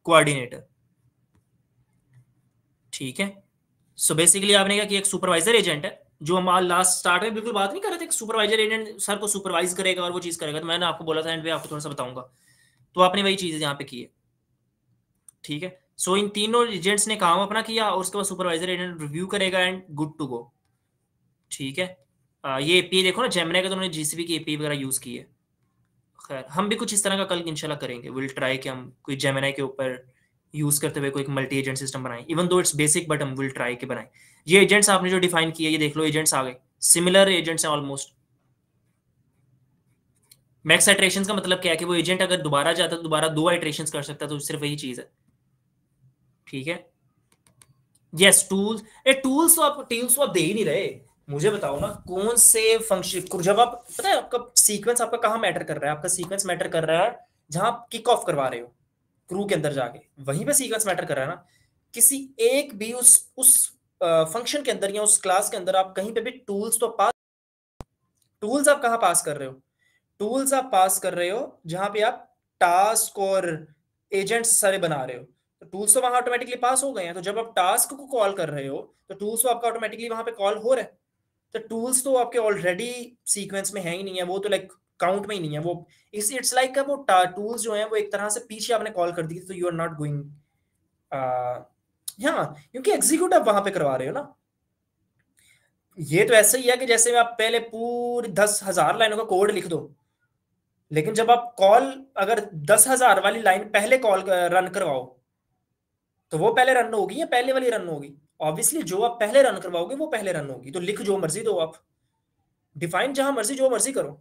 coordinator. ठीक है, सो बेसिकली आपने क्या कि एक सुपरवाइजर एजेंट है, जो हम लास्ट स्टार्ट में बिल्कुल बात नहीं कर रहे थे, सुपरवाइजर एजेंट सर को सुपरवाइज करेगा और वो चीज करेगा। तो मैंने आपको बोला था एंड पे आपको थोड़ा सा बताऊंगा, तो आपने वही चीज यहाँ पे की है। ठीक है, सो इन तीनों एजेंट्स ने काम अपना किया और उसके बाद सुपरवाइजर एजेंट रिव्यू करेगा एंड गुड टू गो। ठीक है, ये एपीआई देखो ना, जेमिनी का तो उन्होंने जीसीपी की एपीआई वगैरह यूज की है। खैर, हम भी कुछ इस तरह का कल इंशाल्लाह करेंगे, विल ट्राई कि हम कोई जेमिनी के ऊपर यूज करते हुए कोई मल्टी एजेंट सिस्टम बनाएं, even though it's basic, but हम विल ट्राई के बनाएं। ये एजेंट्स आपने जो डिफाइन किए, ये देख लो, एजेंट्स आ गए, सिमिलर एजेंट्स हैं ऑलमोस्ट। मैक्स आइट्रेशंस का मतलब क्या है कि वो एजेंट अगर दोबारा जाता है तो दोबारा 2 आइट्रेशंस कर सकता है, तो सिर्फ वही चीज है। ठीक है, यस, टूल्स। टूल्स तो आप दे ही नहीं रहे। मुझे बताओ ना, कौन से फंक्शन, जब आप पता है आपका सीक्वेंस आपका कहाँ मैटर कर रहा है, आपका सीक्वेंस मैटर कर रहा है जहां आप किक ऑफ करवा रहे हो क्रू के अंदर जाके, वहीं पे सीक्वेंस मैटर कर रहा है ना। किसी एक भी उस फंक्शन के अंदर या उस क्लास के अंदर आप कहीं पे भी टूल्स तो पास, टूल्स आप कहाँ पास कर रहे हो? टूल्स आप पास कर रहे हो जहां पे आप टास्क और एजेंट्स सारे बना रहे हो, तो टूल्स तो वहां ऑटोमेटिकली पास हो गए हैं। तो जब आप टास्क को कॉल कर रहे हो तो टूल्स तो आपका ऑटोमेटिकली वहां पे कॉल हो रहा है। तो टूल्स तो आपके ऑलरेडी सीक्वेंस में है ही नहीं है, वो तो लाइक काउंट में ही नहीं है वो। इट्स लाइक वो टूल्स जो है वो एक तरह से पीछे आपने कॉल कर दी, तो यू आर नॉट गोइंग, हाँ, क्योंकि एग्जीक्यूट आप वहां पे करवा रहे हो ना। ये तो ऐसा ही है कि जैसे आप पहले पूरी 10,000 लाइनों का कोड लिख दो, लेकिन जब आप कॉल, अगर 10,000 वाली लाइन पहले कॉल रन करवाओ, तो वो पहले रन होगी या पहले वाली रन होगी? ऑब्वियसली जो आप पहले रन करवाओगे वो पहले रन होगी। तो लिख जो मर्जी दो आप, डिफाइन जहां मर्जी जो मर्जी करो।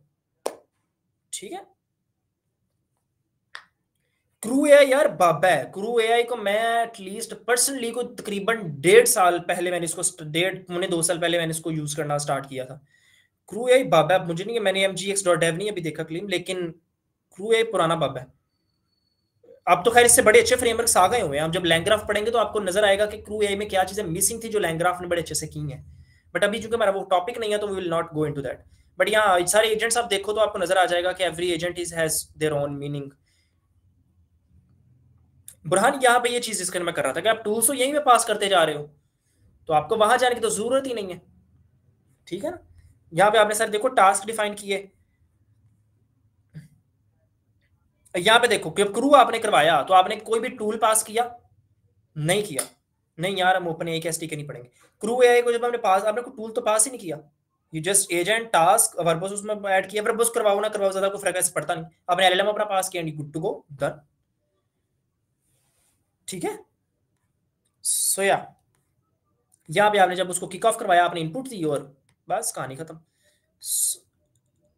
ठीक है, क्रू एआई यार बाबा है। क्रू एआई को मैं एटलीस्ट पर्सनली को तकरीबन 1.5 साल पहले मैंने इसको, 1.5 पौने 2 साल पहले मैंने इसको यूज करना स्टार्ट किया था। क्रू एआई बाबा है। मुझे नहीं, मैंने mgx.dev नहीं अभी देखा क्लीन, लेकिन क्रू एआई पुराना बाबा है। अब तो खैर इससे बड़े अच्छे फ्रेमवर्क्स आ गए हुए हैं। आप जब लैंग्राफ पढ़ेंगे तो आपको नजर आएगा कि क्रू एआई में क्या चीजें मिसिंग थी जो लैंग्राफ ने बड़े अच्छे से की हैं। बट अभी चूंकि हमारा वो टॉपिक नहीं है तो we will not go into that. But यहाँ सारे एजेंट्स आप देखो तो आपको नजर आ जाएगा कि every agent is has their own meaning. Burhan यहाँ पे ये चीज डिस्कस मैं कर रहा था कि आप टूल्स तो यहीं पे पास करते जा रहे हो, तो आपको वहां जाने की तो जरूरत ही नहीं है। ठीक है ना, यहाँ पे आपने सर देखो टास्क डिफाइन किए, यहाँ पे देखो कि क्रू आपने करवाया तो आपने कोई भी टूल पास किया? नहीं किया। नहीं यार, हम ओपन एआई के एसडीके नहीं पढ़ेंगे। क्रू एआई को जब हमने पास, आपने कोई टूल तो पास ही नहीं किया। You just agent task verbose उसमें ऐड किया, वर्बोस करवाओ ना करवाओ ज्यादा कोई फर्क पड़ता नहीं। आपने एलएलएम अपना पास किया and good to go, done. ठीक है, सो या यहाँ पे आपने जब उसको किक ऑफ करवाया, आपने इनपुट दी और बस कहानी खत्म।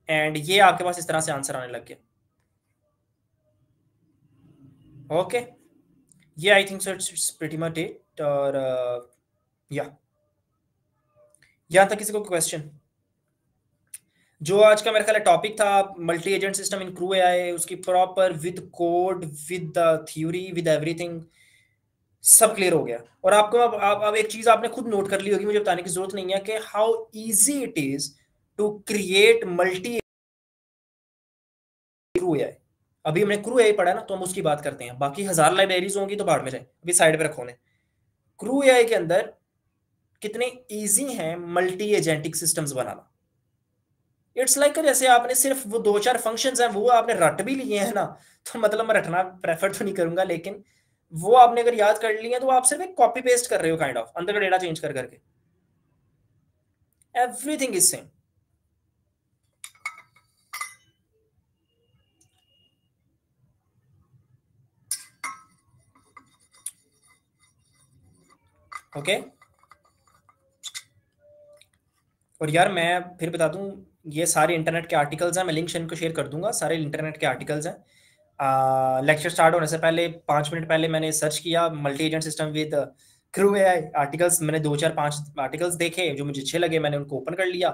एंड ये आपके पास इस तरह से आंसर आने लग गया। ओके, ये आई think so it's pretty much it. और या यहाँ तक किसी को क्वेश्चन? जो आज का मेरे ख्याल टॉपिक था multi agent system in Crew AI, उसकी proper with code, with the theory, with everything, सब क्लियर हो गया। और आपको अब एक चीज आपने खुद नोट कर ली होगी, मुझे बताने की जरूरत नहीं है कि how easy it is to create multi crew AI. अभी हमने क्रू एआई पढ़ा ना, तो हम उसकी बात करते हैं। बाकी 1000 लाइब्रेरीज होंगी तो बाढ़ में जाए, अभी साइड पे रखो ने। क्रू एआई के अंदर कितने इजी हैं multi agentic systems banana. It's like जैसे आपने सिर्फ वो 2-4 फंक्शंस हैं वो आपने रट भी लिए हैं ना, तो मतलब मैं रटना प्रेफर तो नहीं करूंगा, लेकिन वो आपने अगर याद कर लिए तो आप सिर्फ एक कॉपी पेस्ट कर रहे हो काइंड ऑफ, अंदर का डेटा चेंज कर करके, एवरीथिंग इज सेम। ओके। और यार मैं फिर बता दूं, ये सारे इंटरनेट के आर्टिकल्स हैं, मैं लिंक इनको शेयर कर दूंगा, सारे इंटरनेट के आर्टिकल्स हैं। लेक्चर स्टार्ट होने से पहले 5 मिनट पहले मैंने सर्च किया multi agent system with crew AI articles, मैंने 2 4 5 आर्टिकल्स देखे जो मुझे अच्छे लगे, मैंने उनको ओपन कर लिया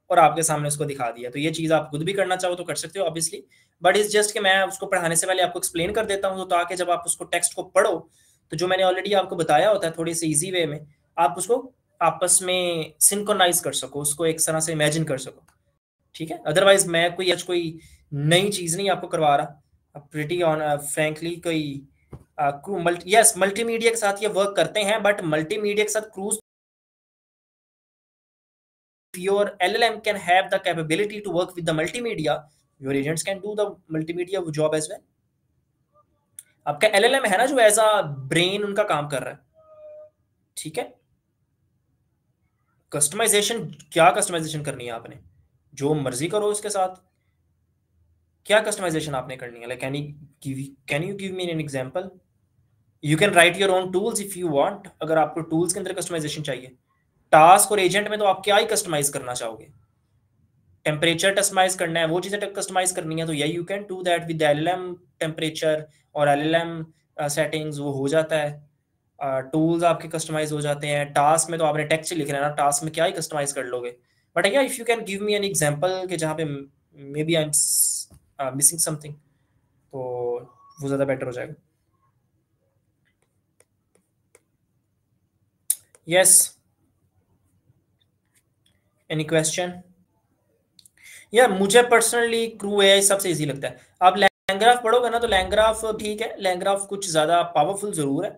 और आपके सामने उसको दिखा दिया। तो ये चीज़ आप खुद भी करना चाहो तो कर सकते हो ऑब्वियसली, बट इज जस्ट कि मैं उसको पढ़ाने से पहले आपको एक्सप्लेन कर देता हूँ, तो ताकि जब आप उसको टेक्स्ट को पढ़ो तो जो मैंने ऑलरेडी आपको बताया होता है थोड़ी सी ईजी वे में, आप उसको आपस में सिंक्रोनाइज कर सको, उसको एक तरह से इमेजिन कर सको। ठीक है, अदरवाइज मैं कोई नई चीज नहीं आपको करवा रहा, प्रिटी ऑन फ्रैंकली कोई यस मल्टीमीडिया के साथ ये वर्क करते हैं, बट मल्टीमीडिया के साथ cruise your LLM can have the capability to work with the multimedia, your agents can do the multimedia job as well। आपका LLM है ना जो एज अ ब्रेन उनका काम कर रहा है, ठीक है। कस्टमाइजेशन, क्या कस्टमाइजेशन करनी है आपने, जो मर्जी करो उसके साथ, क्या कस्टमाइजेशन आपने करनी है, like can you give me an example. You can write your own tools if you want, अगर आपको टूल्स के अंदर कस्टमाइजेशन चाहिए। टास्क और एजेंट में तो आप क्या ही कस्टमाइज करना चाहोगे, टेम्परेचर कस्टमाइज करना है, वो चीजें कस्टमाइज करनी है, तो या you can do that with LLM temperature और एलएलएम सेटिंग्स, वो हो जाता है। टूल्स आपके कस्टमाइज हो जाते हैं। टास्क में तो आपने टेक्स्ट ही लिखना है ना, टास्क में क्या ही कस्टमाइज कर लोगे। But yeah if you can give me an example कि जहाँ पे maybe I am missing something, तो वो ज़्यादा बेटर हो जाएगा। Yes, any question. यार मुझे पर्सनली क्रू एआई सबसे इजी लगता है। आप लैंग्राफ पढ़ोगे ना तो लैंग्राफ ठीक है, लैंग्राफ कुछ ज़्यादा पावरफुल ज़रूर है,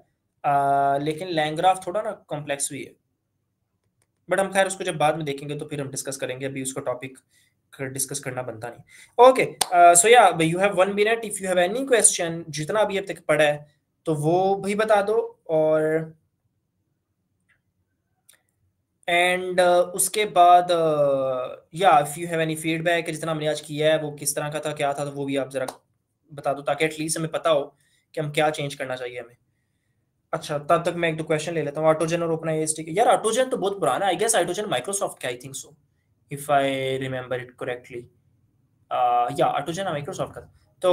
लेकिन लैंग्राफ थोड़ा ना कॉम्प्लेक्स भी है। बट हम खैर उसको जब बाद में देखेंगे तो फिर हम डिस्कस करेंगे, अभी उसको टॉपिक डिस्कस करना बनता नहीं। ओके, सो या you have 1 minute, if you have any question, जितना अभी अब तक पढ़ा है तो वो भी बता दो। और एंड उसके बाद या if you have any feedback, जितना हमने आज किया है वो किस तरह का था, क्या था, तो वो भी आप जरा बता दो, ताकि एटलीस्ट हमें पता हो कि हम क्या चेंज करना चाहिए हमें। अच्छा, तब तक मैं एक दो क्वेश्चन ले लेता हूँ। ऑटोजन और ओपन एआई ठीक है यार, ऑटोजन तो बहुत पुराना है, आई गेस ऑटोजन माइक्रोसॉफ्ट का, आई think so, if I remember it correctly. या ऑटोजन माइक्रोसॉफ्ट का। तो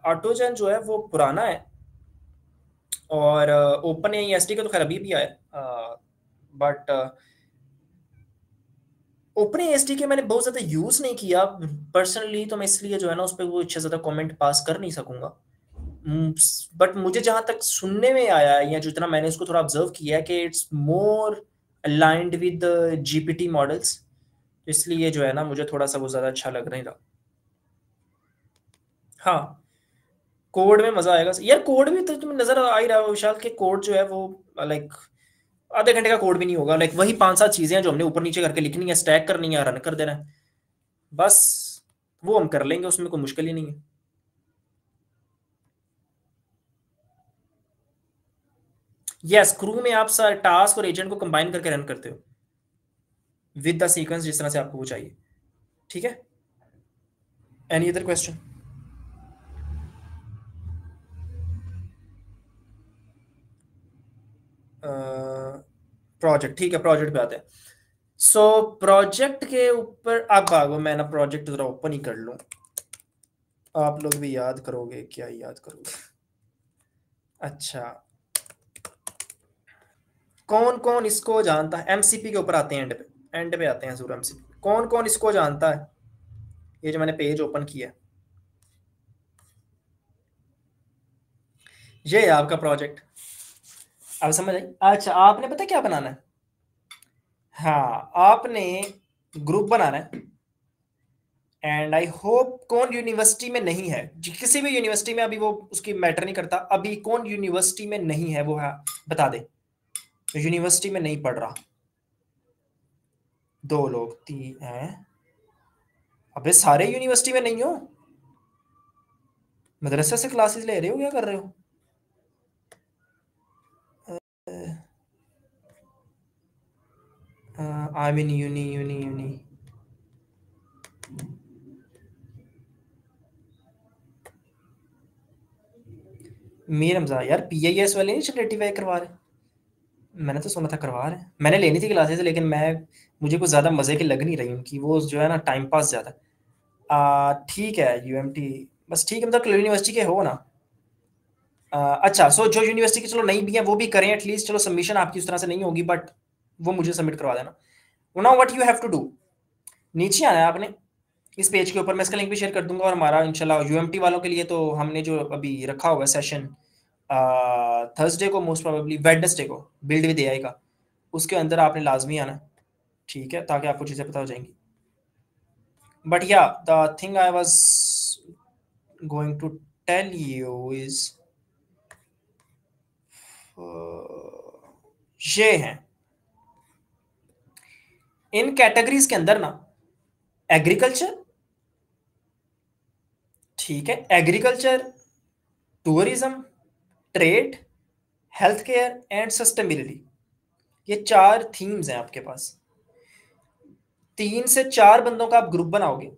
ऑटोजन जो है वो पुराना है, और ओपन एआई एसडी का तो खैर अभी भी आया, बट ओपन एएसडी के मैंने बहुत ज्यादा यूज नहीं किया पर्सनली, तो मैं इसलिए जो है ना उस पर वो इतना ज्यादा कमेंट पास कर नहीं सकूंगा। बट मुझे जहां तक सुनने में आया है या जितना मैंने उसको थोड़ा ऑब्जर्व किया है कि it's more aligned with GPT models, इसलिए जो है ना मुझे थोड़ा सा वो ज्यादा अच्छा लग नहीं रहा। हाँ, कोड में मजा आएगा यार, कोड भी तो तुम्हें नजर आ ही रहा है विशाल के, कोड जो है वो लाइक आधे घंटे का कोड भी नहीं होगा, लाइक वही 5-7 चीजें हैं जो हमने ऊपर नीचे करके लिखनी है, स्टैक करनी है, रन कर देना है बस, वो हम कर लेंगे, उसमें कोई मुश्किल ही नहीं है। यस, क्रू में आप टास्क और एजेंट को कंबाइन करके रन करते हो विद द सीक्वेंस जिस तरह से आपको वो चाहिए। ठीक है, एनी अदर क्वेश्चन। प्रोजेक्ट, ठीक है, प्रोजेक्ट पे आते हैं। सो प्रोजेक्ट के ऊपर अब भागो, मैं ना प्रोजेक्ट जरा ओपन ही कर लूं, आप लोग भी याद करोगे, क्या याद करोगे। अच्छा, कौन कौन इसको जानता है, एमसीपी के ऊपर आते हैं, एंड पे आते हैं जरूर एमसीपी। कौन कौन इसको जानता है, ये जो मैंने पेज ओपन किया है, ये है आपका प्रोजेक्ट। अब समझ आई। अच्छा, आपने पता क्या बनाना है, हाँ आपने ग्रुप बनाना है, एंड आई होप कौन यूनिवर्सिटी में नहीं है, किसी भी यूनिवर्सिटी में, अभी वो उसकी मैटर नहीं करता, अभी कौन यूनिवर्सिटी में नहीं है वो है बता दे, तो यूनिवर्सिटी में नहीं पढ़ रहा। 2 लोग, 3 हैं, अबे सारे यूनिवर्सिटी में नहीं हो, मदरसा से क्लासेस ले रहे हो, क्या कर रहे हो? I mean uni uni uni. Mir Hamza यार, पीआईएस वाले नहीं रेटिफाई करवा रहे? मैंने तो सुना था करवा रहे हैं, मैंने लेनी थी क्लासेस, लेकिन मैं मुझे कुछ ज़्यादा मज़े की लग नहीं रही उनकी, वो जो है ना टाइम पास ज़्यादा। ठीक है यूएमटी, बस ठीक है, मतलब यूनिवर्सिटी के हो ना। अच्छा, सो जो यूनिवर्सिटी की चलो नहीं भी है वो भी करें एटलीस्ट, चलो सबमिशन आपकी उस तरह से नहीं होगी, बट वो मुझे सबमिट करवा देना। Now what you have to do, नीचे आना है आपने इस पेज के ऊपर, मैं इसका लिंक भी शेयर कर दूंगा, और हमारा इंशाल्लाह यूएमटी वालों के लिए तो हमने जो अभी रखा हुआ है सेशन थर्सडे को, मोस्ट प्रोबेबली वेडनेसडे को, बिल्ड विद एआई का, उसके अंदर आपने लाजमी आना है, ठीक है, ताकि आपको चीज़ें पता हो जाएंगी। But yeah the thing I was going to tell you is ये हैं इन कैटेगरीज के अंदर ना, एग्रीकल्चर, ठीक है, agriculture, tourism, trade, health care and sustainability, ये 4 थीम्स हैं आपके पास। 3 से 4 बंदों का आप ग्रुप बनाओगे,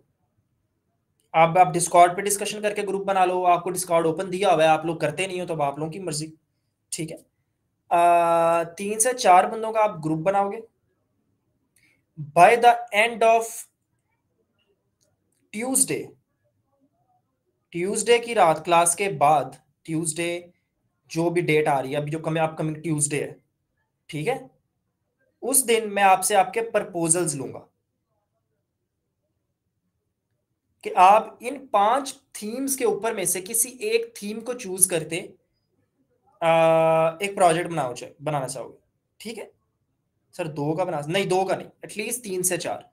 आप डिस्कॉर्ड पे डिस्कशन करके ग्रुप बना लो, आपको डिस्कॉर्ड ओपन दिया हुआ है, आप लोग करते नहीं हो तो आप लोगों की मर्जी, ठीक है। 3 से 4 बंदों का आप ग्रुप बनाओगे, bye the end of Tuesday, Tuesday की रात क्लास के बाद, ट्यूसडे जो भी डेट आ रही है अभी, जो अपकमिंग ट्यूसडे है, ठीक है, उस दिन मैं आपसे आपके प्रपोजल्स लूंगा कि आप इन 5 थीम्स के ऊपर में से किसी एक थीम को चूज करते एक प्रोजेक्ट बनाना चाहोगे, ठीक है। सर 2 का बना नहीं, 2 का नहीं, एटलीस्ट 3 से 4,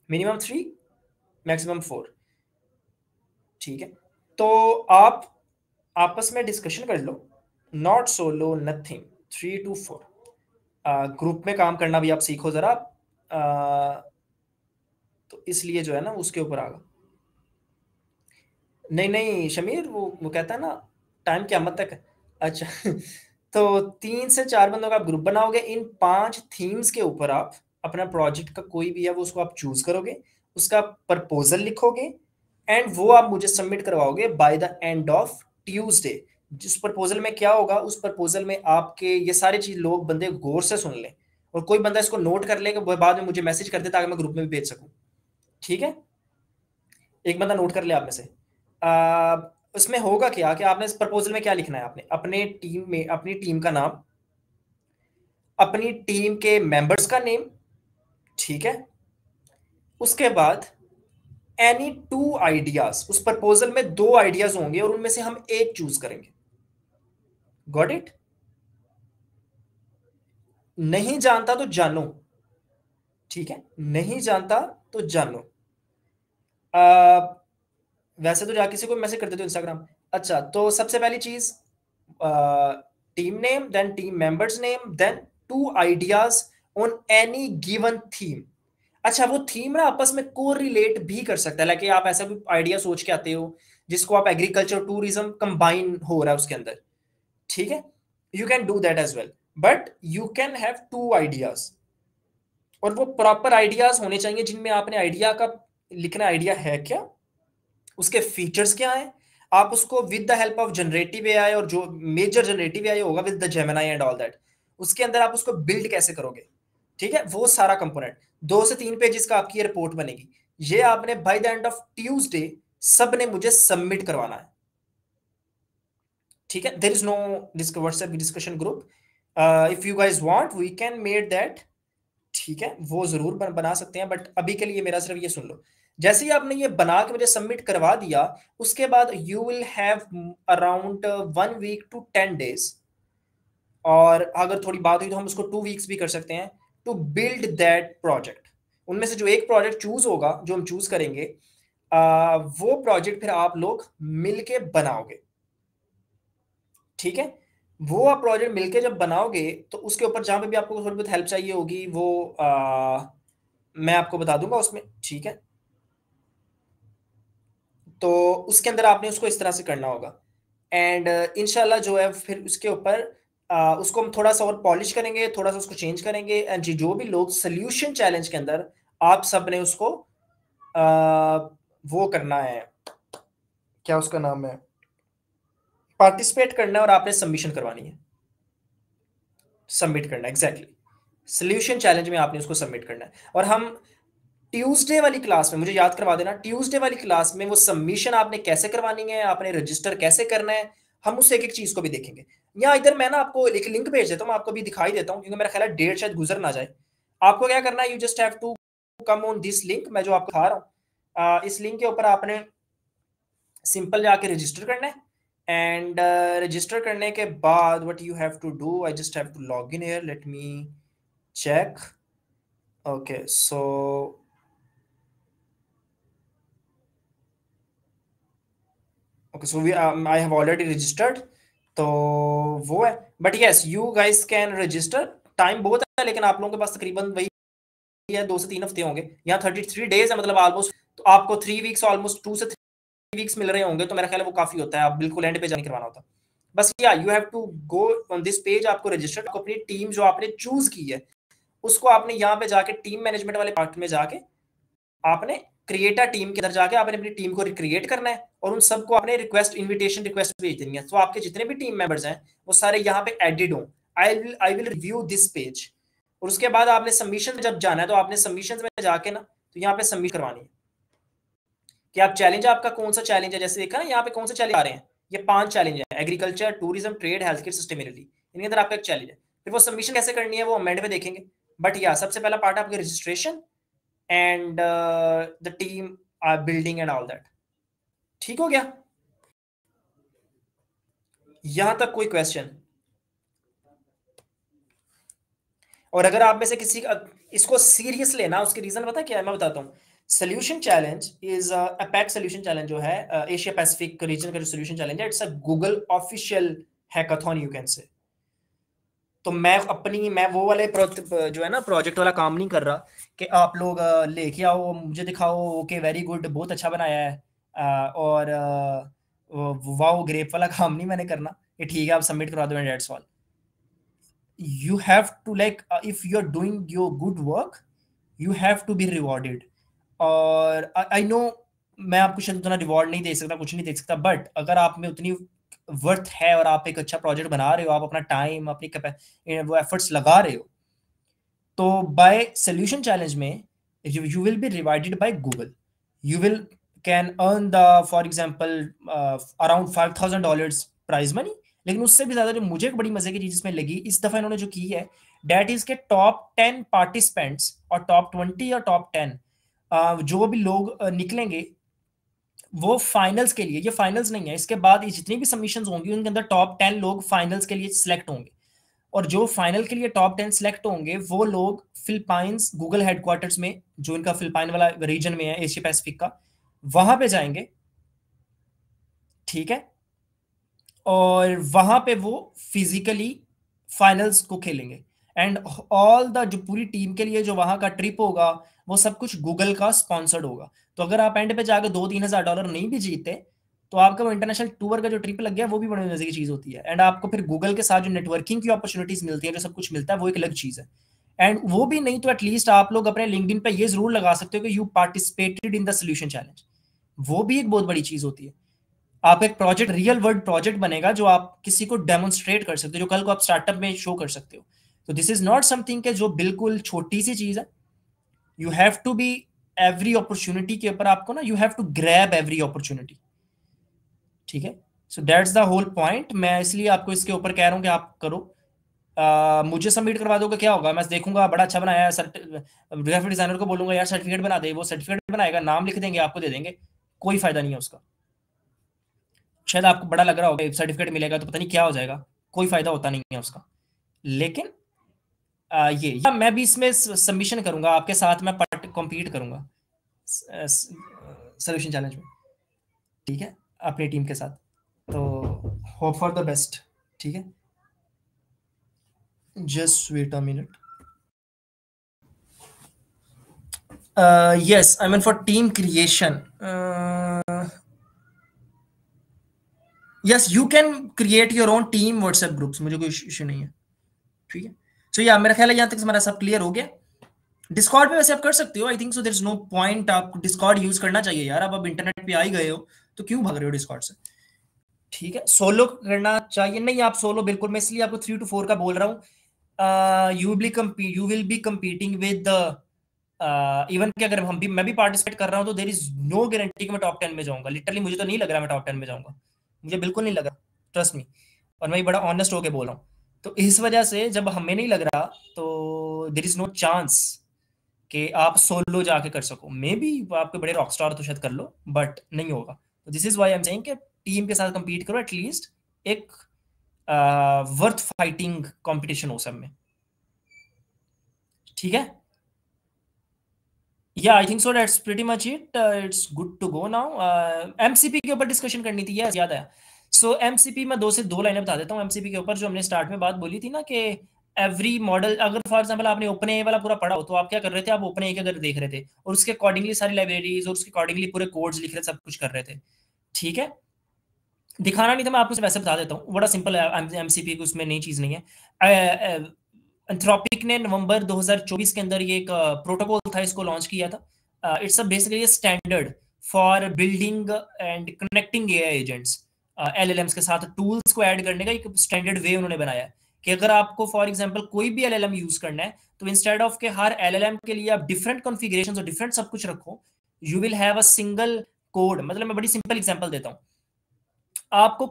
मिनिमम 3, मैक्सिमम 4, ठीक है। तो आप आपस में डिस्कशन कर लो, not solo nothing, 3 to 4, group में काम करना भी आप सीखो जरा, तो इसलिए जो है ना उसके ऊपर आ गया। नहीं नहीं शमीर, वो कहता है ना टाइम क़यामत तक है। अच्छा तो 3 से 4 बंदों का आप ग्रुप बनाओगे, इन 5 थीम्स के ऊपर आप अपना प्रोजेक्ट का कोई भी है वो उसको आप चूज करोगे, उसका प्रपोजल लिखोगे, एंड वो आप मुझे सबमिट करवाओगे bye the end of Tuesday. जिस प्रपोजल में क्या होगा, उस प्रपोजल में आपके ये सारी चीज लोग बंदे गौर से सुन लें, और कोई बंदा इसको नोट कर लेगा, वो बाद में मुझे मैसेज कर दे ताकि मैं ग्रुप में भी भेज सकूं, ठीक है। एक बंदा नोट कर ले आप में से। आ, उसमें होगा क्या कि आपने इस प्रपोजल में क्या लिखना है, आपने अपनी टीम का नाम, अपनी टीम के मेंबर्स का नेम, ठीक है। उसके बाद एनी 2 आइडियाज, उस प्रपोजल में 2 आइडियाज होंगे और उनमें से हम एक चूज करेंगे, गॉट इट। नहीं जानता तो जानो, ठीक है, नहीं जानता तो जानो। आ, वैसे तो जा किसी को मैसेज कर देते हो इंस्टाग्राम। अच्छा, तो सबसे पहली चीज team name, then team members name, then 2 ideas on any given theme. अच्छा, वो थीम ना आपस में को रिलेट भी कर सकता है, लाइक आप ऐसा कोई आइडिया सोच के आते हो जिसको आप एग्रीकल्चर टूरिज्म कंबाइन हो रहा है उसके अंदर, ठीक है, you can do that as well, but you can have 2 ideas, और वो प्रॉपर आइडियाज होने चाहिए जिनमें आपने आइडिया का लिखना, आइडिया है क्या, उसके फीचर्स क्या है, आप उसको with the help of generative AI, और जो मेजर जनरेटिव एआई होगा with the Gemini and all that, उसके अंदर आप उसको बिल्ड कैसे करोगे, ठीक है, वो सारा कंपोनेंट 2 से 3 पेजेस का आपकी रिपोर्ट बनेगी। ये आपने by the end of Tuesday सब ने मुझे सबमिट करवाना है, ठीक है। There is no WhatsApp discussion group, if you guys want we can made that, ठीक है, वो जरूर बना सकते हैं, बट अभी के लिए मेरा सिर्फ ये सुन लो। जैसे ही आपने ये बना के मुझे सबमिट करवा दिया, उसके बाद you will have around 1 week to 10 days, और अगर थोड़ी बात हुई तो हम उसको 2 weeks भी कर सकते हैं, टू बिल्ड दैट प्रोजेक्ट। उनमें से जो एक प्रोजेक्ट चूज होगा, जो हम चूज करेंगे, वो प्रोजेक्ट फिर आप लोग मिलके बनाओगे, ठीक है। वो आप प्रोजेक्ट मिलके जब बनाओगे तो उसके ऊपर जहां पे भी आपको थोड़ी बहुत हेल्प चाहिए होगी वो मैं आपको बता दूंगा उसमें, ठीक है। तो उसके अंदर आपने उसको इस तरह से करना होगा। एंड इंशाल्लाह जो है फिर उसके ऊपर उसको हम थोड़ा सा और पॉलिश करेंगे, थोड़ा सा उसको चेंज करेंगे। एंड जो भी लोग सोल्यूशन चैलेंज के अंदर आप सब ने उसको वो करना है, क्या उसका नाम है, पार्टिसिपेट करना है और आपने सबमिशन करवानी है, सबमिट करना है। एग्जैक्टली सोल्यूशन चैलेंज में आपने उसको सबमिट करना है। और हम ट्यूसडे वाली क्लास में, मुझे याद करवा देना, ट्यूसडे वाली क्लास में वो सबमिशन आपने कैसे करवानी है, आपने रजिस्टर कैसे करना है, हम उस एक एक चीज को भी देखेंगे। या इधर मैं ना आपको एक लिंक भेज देता हूँ, मैं आपको भी दिखाई देता हूँ, क्योंकि मेरा ख्याल है डेट शायद गुजर ना जाए। आपको क्या करना है, you just have to come on this link, मैं जो आपको दिखा रहा हूँ, इस लिंक के ऊपर आपने सिंपल जाके रजिस्टर करना है। एंड रजिस्टर करने के बाद what you have to do, I just have to log in here, let me check. Okay so okay so we I have already registered, तो वो है। But yes you guys can register. Time बहुत है, लेकिन आप लोगों के पास तकरीबन वही है, 2 से 3 हफ्ते होंगे, यहाँ 33 डेज है, मतलब ऑलमोस्ट। तो आपको 3 वीक्स, ऑलमोस्ट 2 से 3 वीक्स मिल रहे होंगे, तो मेरा ख्याल है वो काफी होता है, आप बिल्कुल एंड पे जाने करवाना होता। बस या you have to go on this page, आपको रजिस्टर, आपको अपनी टीम जो आपने चूज की है उसको आपने यहाँ पे जाके टीम मैनेजमेंट वाले पार्ट में जाके आपने क्रिएट अ टीम के अंदर जाके आपने अपनी टीम को क्रिएट करना है, और उन सबको आपने रिक्वेस्ट, इनविटेशन रिक्वेस्ट भेज देनी है। तो आपके जितने भी टीम मेंबर्स हैं वो सारे यहाँ पे एडिड हों। I will review this page, और उसके बाद आपने सबमिशन जब जाना है तो आपने सबमिशन में जाके ना, तो यहाँ पे सबमिट करवानी है कि आप चैलेंज, आपका कौन सा चैलेंज है। जैसे देखा ना यहाँ पे कौन सा चैलेंज आ रहे हैं, ये 5 चैलेंज है, agriculture, tourism, trade, health care, sustainability, इनके अंदर आपका एक चैलेंज है। फिर वो सबमिशन कैसे करनी है वो हम एंड में देखेंगे। बट या सबसे पहला पार्ट है आपकी registration and the team building and all that. ठीक हो गया, यहां तक कोई क्वेश्चन? और अगर आप में से किसी इसको सीरियस लेना, उसके रीजन पता क्या है, मैं बताता हूँ। Solution challenge is APEC solution challenge जो है एशिया पैसिफिक रीजन का जो सोल्यूशन चैलेंज है, it's a Google official hackathon you can say. तो मैं वो वाले जो है ना प्रोजेक्ट वाला काम नहीं कर रहा कि आप लोग लेके आओ मुझे दिखाओ, ओके वेरी गुड बहुत अच्छा बनाया है, और वाओ ग्रेप वाला काम नहीं मैंने करना कि ठीक है आप सबमिट करा दो and that's all. you have to like if you're doing your good work you have to be rewarded। और I know मैं आपको शायद उतना रिवॉर्ड नहीं दे सकता, कुछ नहीं दे सकता, बट अगर आप में उतनी वर्थ है और आप एक अच्छा प्रोजेक्ट बना रहे हो, आप अपना टाइम अपनी वो एफर्ट्स लगा रहे हो, तो बाय सोल्यूशन चैलेंज में you will be rewarded by Google. You will can earn the for example around $5,000 prize money. लेकिन उससे भी ज्यादा जो मुझे एक बड़ी मजे की चीज इसमें लगी इस दफा इन्होंने जो की है, डेट इज के टॉप 10 पार्टिसिपेंट्स और टॉप 20 या टॉप 10 जो भी लोग निकलेंगे वो फाइनल्स के लिए, ये फाइनल्स नहीं है, इसके बाद ये जितनी भी सबमिशंस होंगी उनके अंदर टॉप 10 लोग फाइनल्स के लिए सिलेक्ट होंगे। और जो फाइनल के लिए टॉप 10 सिलेक्ट होंगे वो लोग फिलिपाइंस गूगल हेडक्वार्टर्स में, जो इनका फिलिपाइन वाला रीजन में है एशिया पैसिफिक का, वहां पे जाएंगे। ठीक है, और वहां पे वो फिजिकली फाइनल्स को खेलेंगे। एंड ऑल द जो पूरी टीम के लिए जो वहां का ट्रिप होगा वो सब कुछ गूगल का स्पॉन्सर्ड होगा। तो अगर आप एंड पे जाकर 2-3 हज़ार डॉलर नहीं भी जीते तो आपका वो इंटरनेशनल टूर का जो ट्रिप लग गया वो भी बड़ी मजे की चीज होती है। एंड आपको फिर गूगल के साथ जो नेटवर्किंग की अपॉर्चुनिटीज मिलती है, जो सब कुछ मिलता है, वो एक अलग चीज है। एंड वो भी नहीं तो एटलीस्ट आप लोग अपने लिंक्डइन पे ये जरूर लगा सकते हो कि you participated in the solution challenge. वो भी एक बहुत बड़ी चीज होती है। आप एक प्रोजेक्ट, रियल वर्ल्ड प्रोजेक्ट बनेगा जो आप किसी को डेमोन्स्ट्रेट कर सकते हो, जो कल को आप स्टार्टअप में शो कर सकते हो। तो दिस इज नॉट समथिंग के जो बिल्कुल छोटी सी चीज है। You have to be every opportunity के ऊपर आपको ना, you have to grab every opportunity. ठीक है, so that's the whole point. मैं इसलिए आपको इसके ऊपर कह रहा हूँ कि आप करो। मुझे सबमिट करवा दोगे क्या होगा, मैं देखूंगा बड़ा अच्छा बनाया है, ग्राफिक डिजाइनर को बोलूंगा यार सर्टिफिकेट बना दे, वो सर्टिफिकेट बनाएगा, नाम लिख देंगे, आपको दे देंगे, कोई फायदा नहीं है उसका। शायद आपको बड़ा लग रहा होगा सर्टिफिकेट मिलेगा तो पता नहीं क्या हो जाएगा, कोई फायदा होता नहीं है उसका। लेकिन ये या मैं भी इसमें सबमिशन करूंगा आपके साथ, मैं कॉम्पीट करूंगा सोल्यूशन चैलेंज में। ठीक है, अपनी टीम के साथ। तो होप फॉर द बेस्ट। ठीक है, just wait a minute. Yes I mean for team creation, yes, you can create your own team WhatsApp groups, मुझे कोई इशू नहीं है, ठीक है। सो या मेरा ख्याल है यहाँ तक हमारा सब क्लियर हो गया। डिस्कॉर्ड पे वैसे आप कर सकते हो, I think so there is no point, आप डिस्कॉर्ड यूज करना चाहिए यार, अब इंटरनेट पे आ ही गए हो तो क्यों भाग रहे हो डिस्कॉर्ड से, ठीक है। सोलो करना चाहिए, नहीं आप सोलो बिल्कुल, मैं इसलिए आपको 3 to 4 का बोल रहा हूँ। You will be competing with even कि अगर मैं भी पार्टिसिपेट कर रहा हूँ तो देर इज नो गारंटी कि मैं टॉप 10 में जाऊंगा, लिटरली मुझे तो नहीं लग रहा मैं टॉप 10 में जाऊंगा, मुझे बिल्कुल नहीं लग रहा, ट्रस्ट मी, और मैं बड़ा ऑनेस्ट होकर बोल रहा हूँ। तो इस वजह से जब हमें नहीं लग रहा तो देर इज नो चांस कि आप सोलो जाके कर सको, मे बी आपके बड़े रॉक स्टार तो शायद कर लो, बट नहीं होगा। तो this is why I am saying कि टीम के साथ compete करो, एटलीस्ट एक वर्थ फाइटिंग कंपटीशन हो सब में, ठीक है। Yeah I think so that's pretty much it, it's good to go now. MCP के ऊपर डिस्कशन करनी थी, यस याद है। सो एमसीपी में 2 लाइनें बता देता हूँ एमसीपी के ऊपर, जो हमने स्टार्ट में बात बोली थी ना कि एवरी मॉडल, अगर फॉर एग्जांपल आपने ओपन ए वाला पूरा पढ़ा हो तो आप क्या कर रहे थे, आप ओपन ए के अगर देख रहे थे और उसके अकॉर्डिंगली सारी लाइब्रेरीज और उसके अकॉर्डिंगली पूरे कोड्स लिख रहे थे, सब कुछ कर रहे थे, ठीक है। दिखाना नहीं था, मैं आपको वैसे बता देता हूँ, बड़ा सिंपल है एमसीपी, उसमें नई चीज नहीं है। एंथ्रोपिक ने नवंबर 2024 के अंदर ये एक प्रोटोकॉल था, इसको लॉन्च किया था। It's a basically standard for building and connecting AI agents, LLMs के साथ टूल्स को ऐड करने का एक स्टैंडर्ड वे उन्होंने बनाया है कि अगर आपको फॉर एग्जांपल कोई भी एलएलएम यूज करना है तो इंस्टेड ऑफ के हर एलएलएम के लिए आप डिफरेंट कॉन्फ़िगरेशंस और डिफरेंट सब कुछ रखो, you will have a single code. मतलब मैं बड़ी सिंपल एग्जांपल देता हूँ आपको,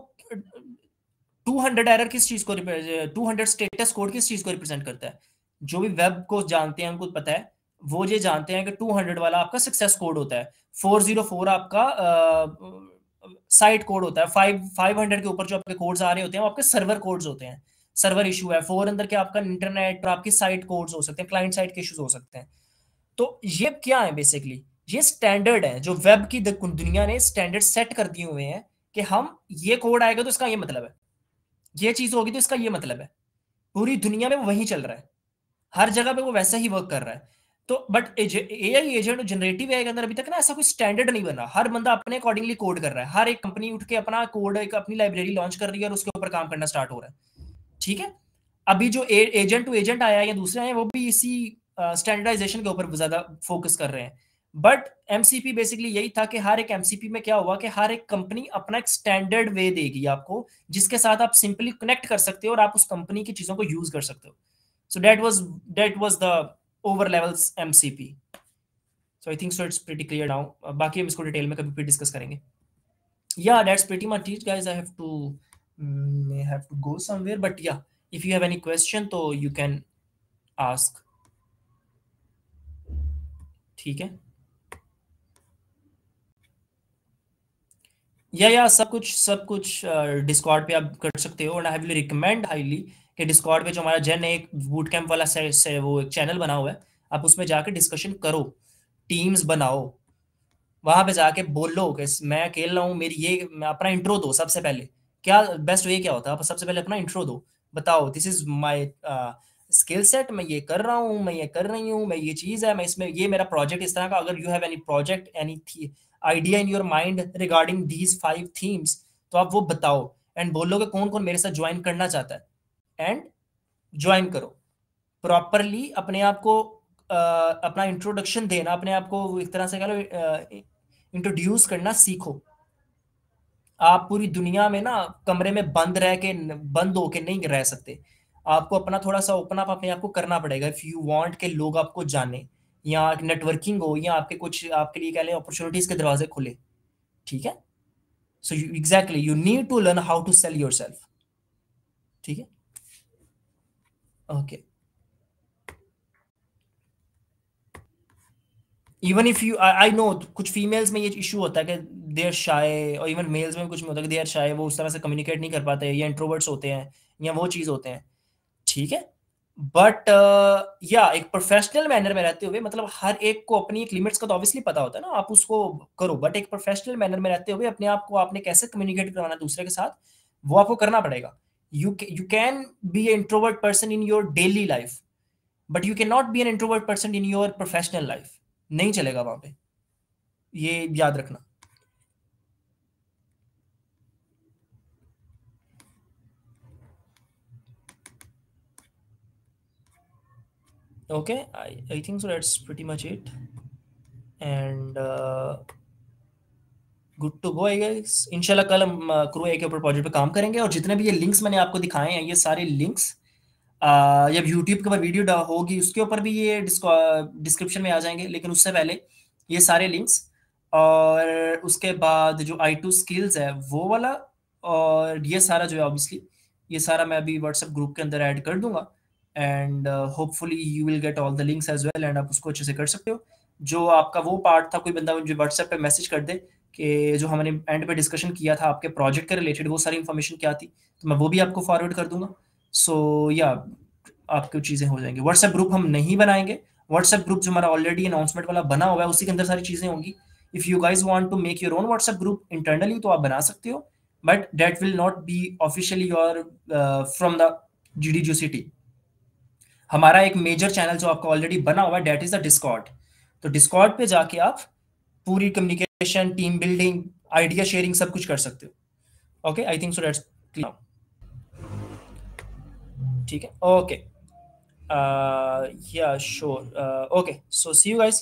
200 एरर किस चीज को, 200 स्टेटस कोड किस चीज को रिप्रेजेंट करता है, जो भी वेब को जानते हैं उनको पता है, वो ये जानते हैं कि 200 वाला आपका सक्सेस कोड होता है, 404 आपका साइट कोड होता है, 500 के ऊपर जो आपके कोड्स आ रहे होते हैं वो आपके सर्वर कोड्स होते हैं, सर्वर इशू है, 4 अंदर के आपका इंटरनेट और आपकी साइट कोड्स हो सकते हैं, क्लाइंट साइड के इश्यूज हो सकते हैं। तो ये क्या है बेसिकली, ये स्टैंडर्ड है जो वेब की दुनिया ने स्टैंडर्ड सेट कर दिए हुए हैं कि हम ये कोड आएगा तो इसका ये मतलब है, ये चीज होगी तो इसका ये मतलब है, पूरी दुनिया में वो वही चल रहा है, हर जगह पे वो वैसा ही वर्क कर रहा है। तो बट एआई एजेंट और जनरेटिव एआई के अंदर अभी तक ना ऐसा कोई स्टैंडर्ड नहीं बन रहा, हर बंदा अपने अकॉर्डिंगली कोड कर रहा है, हर एक कंपनी उठ के अपना कोड, एक अपनी लाइब्रेरी लॉन्च कर रही है और उसके ऊपर काम करना स्टार्ट हो रहा है, ठीक है। अभी जो एजेंट टू एजेंट आया है या दूसरे आए वो भी इसी स्टैंडर्डाइजेशन के ऊपर ज्यादा फोकस कर रहे हैं। बट एमसीपी बेसिकली यही था कि हर एक एमसीपी में क्या हुआ कि हर एक कंपनी अपना एक स्टैंडर्ड वे देगी आपको, जिसके साथ आप सिंपली कनेक्ट कर सकते हो और आप उस कंपनी की चीजों को यूज कर सकते हो। So that was the over levels MCP. So I think so it's pretty clear now, बाकी हम इसको डिटेल में कभी फिर डिस्कस करेंगे। Yeah, that's pretty much it, guys. I have to may have to go somewhere, but yeah, if you have any question, तो you can ask. ठीक है, या सब कुछ डिस्कॉर्ड पे आप कर सकते हो, और आई विल रिकमेंड हाईली कि डिस्कॉर्ड पे जो हमारा जेन एक बूट कैंप वाला से वो एक चैनल बना हुआ है, आप उसमें जाके डिस्कशन करो, टीम्स बनाओ, वहां पे जाके बोलो कि मैं खेल रहा हूँ, मेरी ये, मैं अपना इंट्रो दो सबसे पहले, क्या बेस्ट वे क्या होता है, आप सबसे पहले अपना इंट्रो दो, बताओ this is my skill set, मैं ये कर रहा हूँ, मैं ये कर रही हूँ, मैं ये चीज है, मैं इसमें ये मेरा प्रोजेक्ट इस तरह का, अगर you have any project any idea in your mind regarding these 5 themes, तो आप वो बताओ एंड बोलो कि कौन कौन मेरे साथ ज्वाइन करना चाहता है, एंड ज्वाइन करो प्रॉपरली, अपने आप को अपना इंट्रोडक्शन देना, अपने आप को एक तरह से कह लो इंट्रोड्यूस करना सीखो। आप पूरी दुनिया में ना कमरे में बंद रह के, बंद होके नहीं रह सकते, आपको अपना थोड़ा सा ओपन अप अपने आप को करना पड़ेगा इफ यू वांट के लोग आपको जाने, या नेटवर्किंग हो, या आपके कुछ आपके लिए कह लें अपॉर्चुनिटीज के दरवाजे खुले, ठीक है। So you exactly you need to learn how to sell yourself, ठीक है, okay. Even if you, I know कुछ फीमेल्स में ये इशू होता है कि दे आर शाय, और इवन मेल्स में भी कुछ में होता है कि दे आर शाय, वो उस तरह से कम्युनिकेट नहीं कर पाते, या इंट्रोवर्ट्स होते हैं, या वो चीज़ होते हैं, ठीक है। बट या एक प्रोफेशनल मैनर में रहते हुए, मतलब हर एक को अपनी एक लिमिट्स का तो ऑब्वियसली पता होता है ना, आप उसको करो, बट एक प्रोफेशनल मैनर में रहते हुए अपने आप को आपने कैसे कम्युनिकेट करवाना दूसरे के साथ, वो आपको करना पड़ेगा। You can be A introvert person in your daily life, but you can not be an introvert person in your professional life, नहीं चलेगा वहां पे, ये याद रखना। Okay, I think so that's pretty much it. And good to go I guess. इंशाल्लाह कल हम क्रू ए के ऊपर प्रोजेक्ट पे काम करेंगे, और जितने भी ये लिंक्स मैंने आपको दिखाए हैं ये सारे लिंक्स जब यूट्यूब के ऊपर वीडियो होगी उसके ऊपर भी ये डिस्क्रिप्शन में आ जाएंगे, लेकिन उससे पहले ये सारे लिंक्स, और उसके बाद जो I2 स्किल्स है वो वाला, और ये सारा जो है ऑब्वियसली ये सारा मैं अभी व्हाट्सएप ग्रुप के अंदर ऐड कर दूंगा। And hopefully you will get all the links as well, and आप उसको अच्छे से कर सकते हो। जो आपका वो पार्ट था, कोई बंदा मुझे व्हाट्सएप पे मैसेज कर दे कि जो हमने एंड पे डिस्कशन किया था आपके प्रोजेक्ट के रिलेटेड, वो सारी इन्फॉर्मेशन क्या थी, तो मैं वो भी आपको फॉरवर्ड कर दूंगा। सो या आपकी चीजें हो जाएंगी। व्हाट्सएप ग्रुप हम नहीं बनाएंगे, व्हाट्सएप ग्रुप जो हमारा ऑलरेडी अनाउंसमेंट वाला बना हुआ है उसी के अंदर सारी चीजें होंगी। If you guys want to make your own WhatsApp group internally तो आप बना सकते हो, but that will not be officially your from the GDGC team. हमारा एक मेजर चैनल जो आपका ऑलरेडी बना हुआ है दैट इज द डिस्कॉर्ड। तो डिस्कॉर्ड पे जाके आप पूरी communication, team building, idea sharing सब कुछ कर सकते हो। Okay, I think so that's clear. ठीक है, okay, yeah, sure, okay, so see you guys.